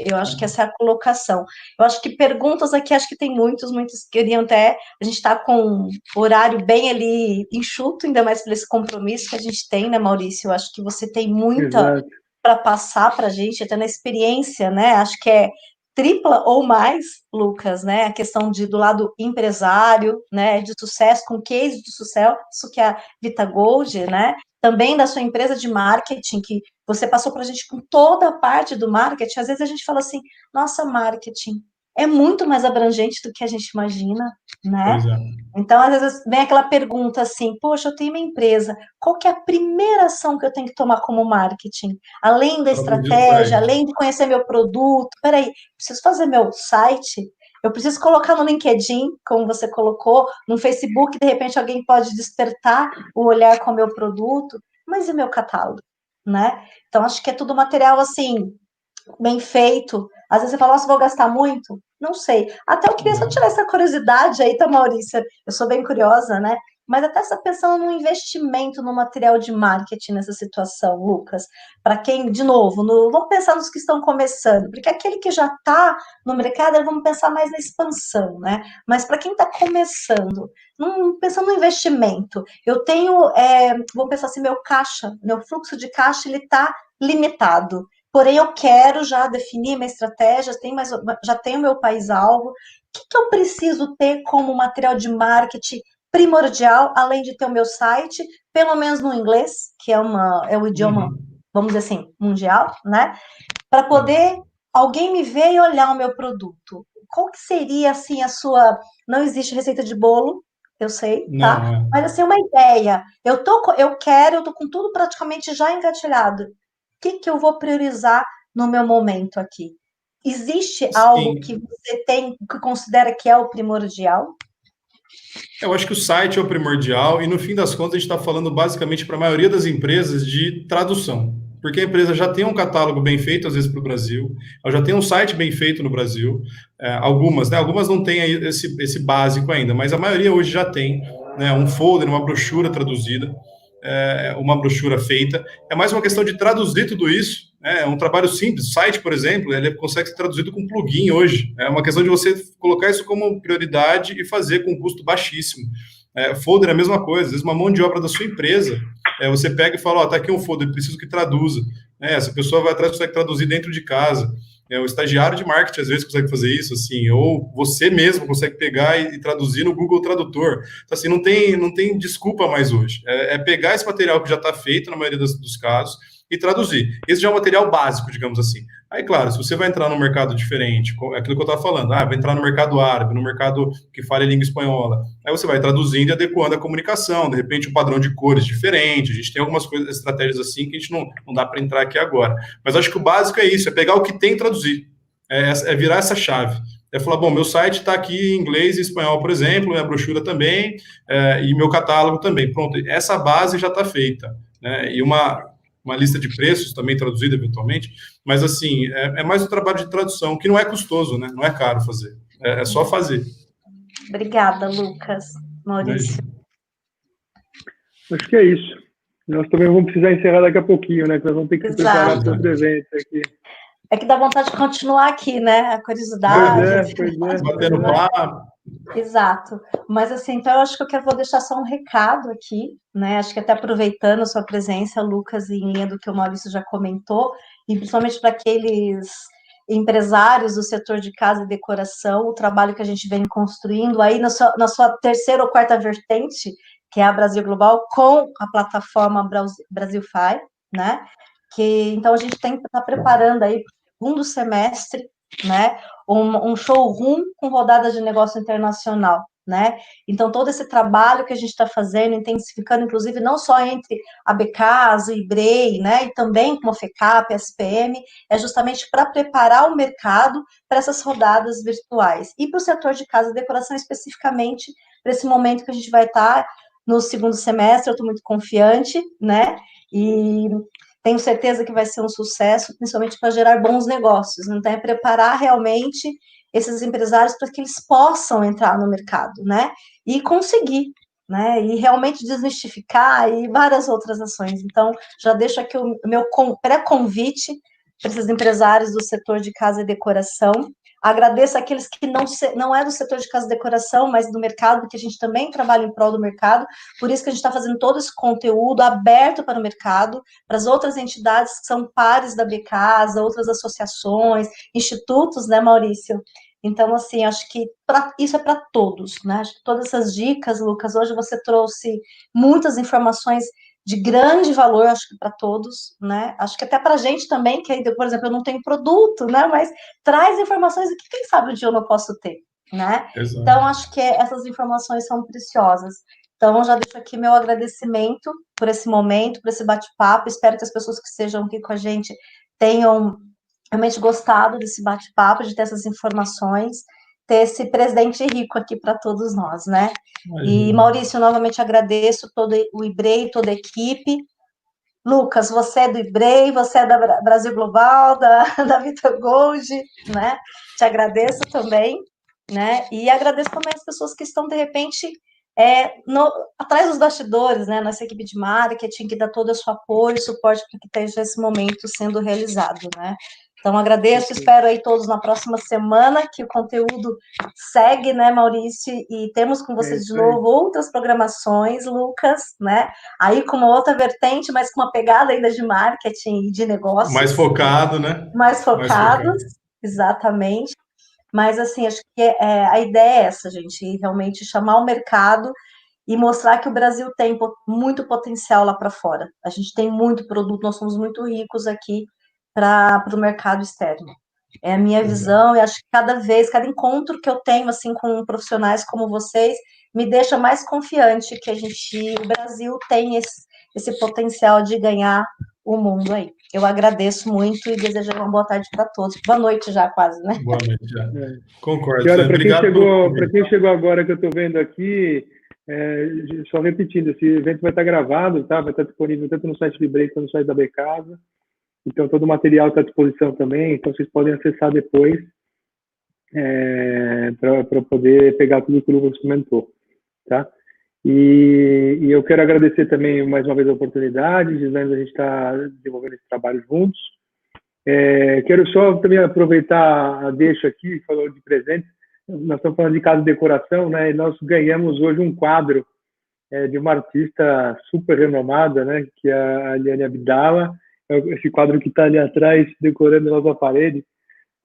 Eu acho que essa é a colocação. Eu acho que perguntas aqui, acho que tem muitos queriam até, a gente está com o horário bem ali enxuto, ainda mais por esse compromisso que a gente tem, né, Maurício? Eu acho que você tem muita para passar para a gente, até na experiência, né? Acho que é tripla ou mais, Lucas, né? A questão do lado empresário, né? De sucesso, com case de sucesso, que é a Vita Gold, né? Também da sua empresa de marketing, que você passou para a gente com toda a parte do marketing. Às vezes a gente fala assim, nossa, marketing é muito mais abrangente do que a gente imagina, né? Pois é. Então, às vezes, vem aquela pergunta assim, poxa, eu tenho uma empresa, qual que é a primeira ação que eu tenho que tomar como marketing? Além da estratégia, além de conhecer meu produto, peraí, preciso fazer meu site, eu preciso colocar no LinkedIn, como você colocou, no Facebook, de repente alguém pode despertar o olhar com o meu produto, mas e meu catálogo, né? Então, acho que é tudo material, assim, bem feito. Às vezes você fala, nossa, vou gastar muito? Não sei. Até eu queria só tirar essa curiosidade aí, tá, Maurício? Eu sou bem curiosa, né? Mas até pensando no investimento no material de marketing nessa situação, Lucas. Para quem, de novo, vamos pensar nos que estão começando, porque aquele que já está no mercado, vamos pensar mais na expansão, né? Mas para quem está começando, pensando no investimento, eu tenho, vou pensar assim, meu fluxo de caixa, ele está limitado. Porém, eu quero já definir minha estratégia, já tenho meu país-alvo. O que eu preciso ter como material de marketing primordial, além de ter o meu site, pelo menos no inglês, que é o idioma, vamos dizer assim, mundial, né? Para poder alguém me ver e olhar o meu produto. Qual que seria, assim, a sua... Não existe receita de bolo, eu sei, tá? Não. Mas, assim, uma ideia. Eu tô com tudo praticamente já engatilhado. O que eu vou priorizar no meu momento aqui? Existe algo que você que considera que é o primordial? Eu acho que o site é o primordial e, no fim das contas, a gente está falando basicamente para a maioria das empresas de tradução. Porque a empresa já tem um catálogo bem feito, às vezes, para o Brasil, ela já tem um site bem feito no Brasil, algumas, né? Algumas não têm esse básico ainda, mas a maioria hoje já tem, né? Um folder, uma brochura traduzida, uma brochura feita. É mais uma questão de traduzir tudo isso, né? É um trabalho simples. O site, por exemplo, ele consegue ser traduzido com plugin hoje. É uma questão de você colocar isso como prioridade e fazer com custo baixíssimo. Folder é a mesma coisa. Às vezes, uma mão de obra da sua empresa, você pega e fala, tá aqui um folder, preciso que traduza. Essa pessoa vai atrás e consegue traduzir dentro de casa. O estagiário de marketing, às vezes, consegue fazer isso, assim, ou você mesmo consegue pegar e traduzir no Google Tradutor. Então, assim, não tem desculpa mais hoje. Pegar esse material que já está feito, na maioria dos casos, e traduzir. Esse já é um material básico, digamos assim. Aí, claro, se você vai entrar num mercado diferente, aquilo que eu estava falando, vai entrar no mercado árabe, no mercado que fala língua espanhola, aí você vai traduzindo e adequando a comunicação, de repente um padrão de cores diferente, a gente tem algumas coisas, estratégias assim que a gente não dá para entrar aqui agora. Mas acho que o básico é isso, é pegar o que tem e traduzir, virar essa chave. É falar, bom, meu site está aqui em inglês e espanhol, por exemplo, minha brochura também, e meu catálogo também. Pronto, essa base já está feita, né? E uma lista de preços também traduzida eventualmente, mas assim, é mais um trabalho de tradução, que não é custoso, né? Não é caro fazer, é só fazer. Obrigada, Lucas. Maurício. Acho que é isso. Nós também vamos precisar encerrar daqui a pouquinho, né? Que nós vamos ter que se preparar para outro evento aqui. É que dá vontade de continuar aqui, né? A curiosidade. Pois é. Batendo papo. Exato. Mas assim, então eu acho que vou deixar só um recado aqui, né? Acho que até aproveitando a sua presença, Lucas, em linha do que o Maurício já comentou, e principalmente para aqueles empresários do setor de casa e decoração, o trabalho que a gente vem construindo aí na sua terceira ou quarta vertente, que é a Brasil Global, com a plataforma Brasilfy, né? Então a gente está preparando aí para o segundo semestre, né? Um showroom com rodadas de negócio internacional, né? Então, todo esse trabalho que a gente está fazendo, intensificando, inclusive, não só entre a Becasa e Brei, né? E também com a FECAP, a SPM, é justamente para preparar o mercado para essas rodadas virtuais. E para o setor de casa e decoração, especificamente, para esse momento que a gente vai estar no segundo semestre, eu estou muito confiante, né? E tenho certeza que vai ser um sucesso, principalmente para gerar bons negócios. Então, é preparar realmente esses empresários para que eles possam entrar no mercado, né? E conseguir, né? E realmente desmistificar e várias outras ações. Então, já deixo aqui o meu pré-convite para esses empresários do setor de casa e decoração. Agradeço aqueles que não é do setor de casa e decoração, mas do mercado, porque a gente também trabalha em prol do mercado, por isso que a gente está fazendo todo esse conteúdo aberto para o mercado, para as outras entidades que são pares da Becasa, outras associações, institutos, né, Maurício? Então, assim, acho que isso é para todos, né? Acho que todas essas dicas, Lucas, hoje você trouxe muitas informações de grande valor, acho que para todos, né? Acho que até para a gente também, que, por exemplo, eu não tenho produto, né? Mas traz informações que, quem sabe, um dia eu não posso ter, né? Exato. Então, acho que essas informações são preciosas. Então, já deixo aqui meu agradecimento por esse momento, por esse bate-papo. Espero que as pessoas que estejam aqui com a gente tenham realmente gostado desse bate-papo, de ter essas informações, ter esse presidente rico aqui para todos nós, né? E, Maurício, novamente agradeço todo o IBREI, toda a equipe. Lucas, você é do IBREI, você é da Brasil Global, da Vitor Gold, né? Te agradeço também, né? E agradeço também as pessoas que estão, de repente, atrás dos bastidores, né? Nossa equipe de marketing, que dá todo o seu apoio e suporte para que esteja esse momento sendo realizado, né? Então, agradeço, espero aí todos na próxima semana, que o conteúdo segue, né, Maurício? E temos com vocês de novo outras programações, Lucas, né? Aí com uma outra vertente, mas com uma pegada ainda de marketing e de negócios. Mais focado, né? Mais focados, exatamente. Mas, assim, acho que a ideia é essa, gente, realmente chamar o mercado e mostrar que o Brasil tem muito potencial lá para fora. A gente tem muito produto, nós somos muito ricos aqui para o mercado externo. É a minha visão, e acho que cada encontro que eu tenho assim com profissionais como vocês, me deixa mais confiante que o Brasil tem esse potencial de ganhar o mundo aí. Eu agradeço muito e desejo uma boa tarde para todos. Boa noite já, quase, né? Boa noite já. Concordo. E olha, para quem chegou agora, que eu estou vendo aqui, só repetindo, esse evento vai estar gravado, tá? Vai estar disponível tanto no site do IBREI quanto no site da Becasa. Então, todo o material está à disposição também, então vocês podem acessar depois para poder pegar tudo que o Lucas comentou, tá? E eu quero agradecer também mais uma vez a oportunidade, dizendo a gente está desenvolvendo esse trabalho juntos. Quero só também aproveitar a deixa aqui, falou de presentes, nós estamos falando de casa de decoração, né? E nós ganhamos hoje um quadro de uma artista super renomada, né? Que é a Aliane Abdala. Esse quadro que está ali atrás, decorando a nossa parede.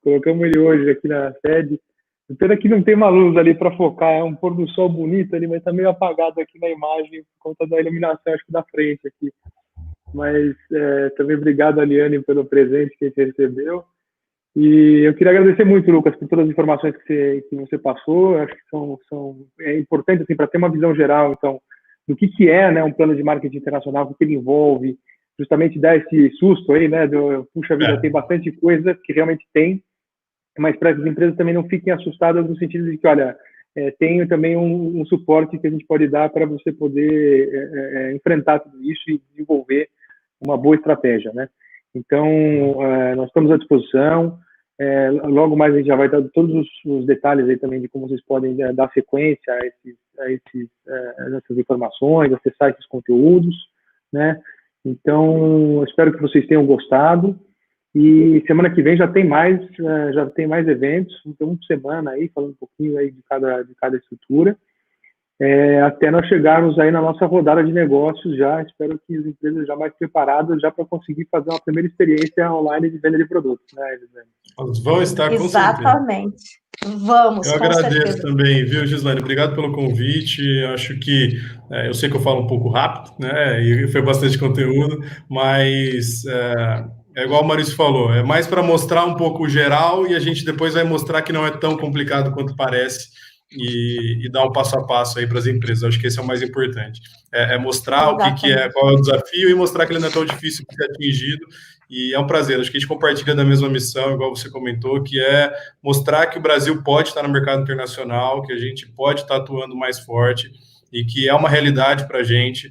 Colocamos ele hoje aqui na sede. Pena que não tem uma luz ali para focar, é um pôr do sol bonito ali, mas está meio apagado aqui na imagem por conta da iluminação, acho que da frente aqui. Mas também obrigado, Aliane, pelo presente que a gente recebeu. E eu queria agradecer muito, Lucas, por todas as informações que você passou. Eu acho que é importante assim, para ter uma visão geral, então, do que é, né, um plano de marketing internacional, o que ele envolve, justamente dar esse susto aí, né, puxa vida, tem bastante coisa que realmente tem, mas para que as empresas também não fiquem assustadas no sentido de que, olha, tem também um suporte que a gente pode dar para você poder enfrentar tudo isso e desenvolver uma boa estratégia, né? Então, nós estamos à disposição. Logo mais a gente já vai dar todos os detalhes aí também de como vocês podem dar sequência a essas informações, acessar esses conteúdos, né? Então, espero que vocês tenham gostado. E semana que vem já tem mais eventos, então uma semana aí, falando um pouquinho aí de cada estrutura, até nós chegarmos aí na nossa rodada de negócios já. Espero que as empresas já mais preparadas já para conseguir fazer uma primeira experiência online de venda de produtos, né, Gislaine? Nós vamos estar com certeza. Exatamente. Vamos, eu agradeço também, viu, Gislaine? Obrigado pelo convite. Acho que eu sei que eu falo um pouco rápido, né? E foi bastante conteúdo, mas é igual o Maurício falou, é mais para mostrar um pouco o geral e a gente depois vai mostrar que não é tão complicado quanto parece e dar um passo a passo aí para as empresas. Acho que esse é o mais importante. Mostrar o que é, qual é o desafio e mostrar que ele não é tão difícil de ser atingido. E é um prazer, acho que a gente compartilha da mesma missão, igual você comentou, que é mostrar que o Brasil pode estar no mercado internacional, que a gente pode estar atuando mais forte e que é uma realidade para a gente.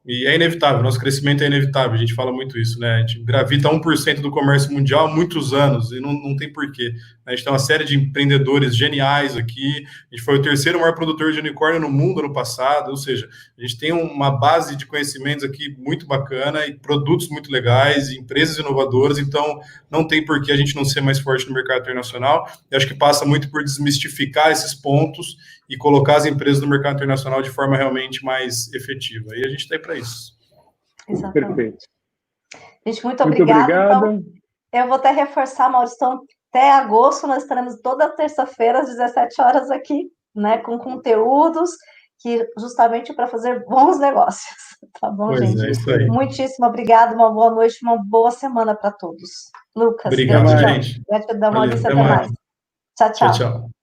E é inevitável, nosso crescimento é inevitável, a gente fala muito isso, né? A gente gravita 1% do comércio mundial há muitos anos e não tem porquê. A gente tem uma série de empreendedores geniais aqui, a gente foi o terceiro maior produtor de unicórnio no mundo ano passado, ou seja, a gente tem uma base de conhecimentos aqui muito bacana e produtos muito legais, e empresas inovadoras, então não tem porquê a gente não ser mais forte no mercado internacional. Eu acho que passa muito por desmistificar esses pontos e colocar as empresas no mercado internacional de forma realmente mais efetiva. E a gente está aí para isso. Exatamente. Perfeito. Gente, muito obrigada. Então, eu vou até reforçar, Maurício, então, até agosto nós estaremos toda terça-feira às 17 horas aqui, né, com conteúdos que justamente para fazer bons negócios. Tá bom, gente? É isso aí. Muitíssimo obrigado, uma boa noite, uma boa semana para todos. Lucas, obrigado, gente. Gratidão, Maurício, até mais. Tchau, tchau. Tchau, tchau.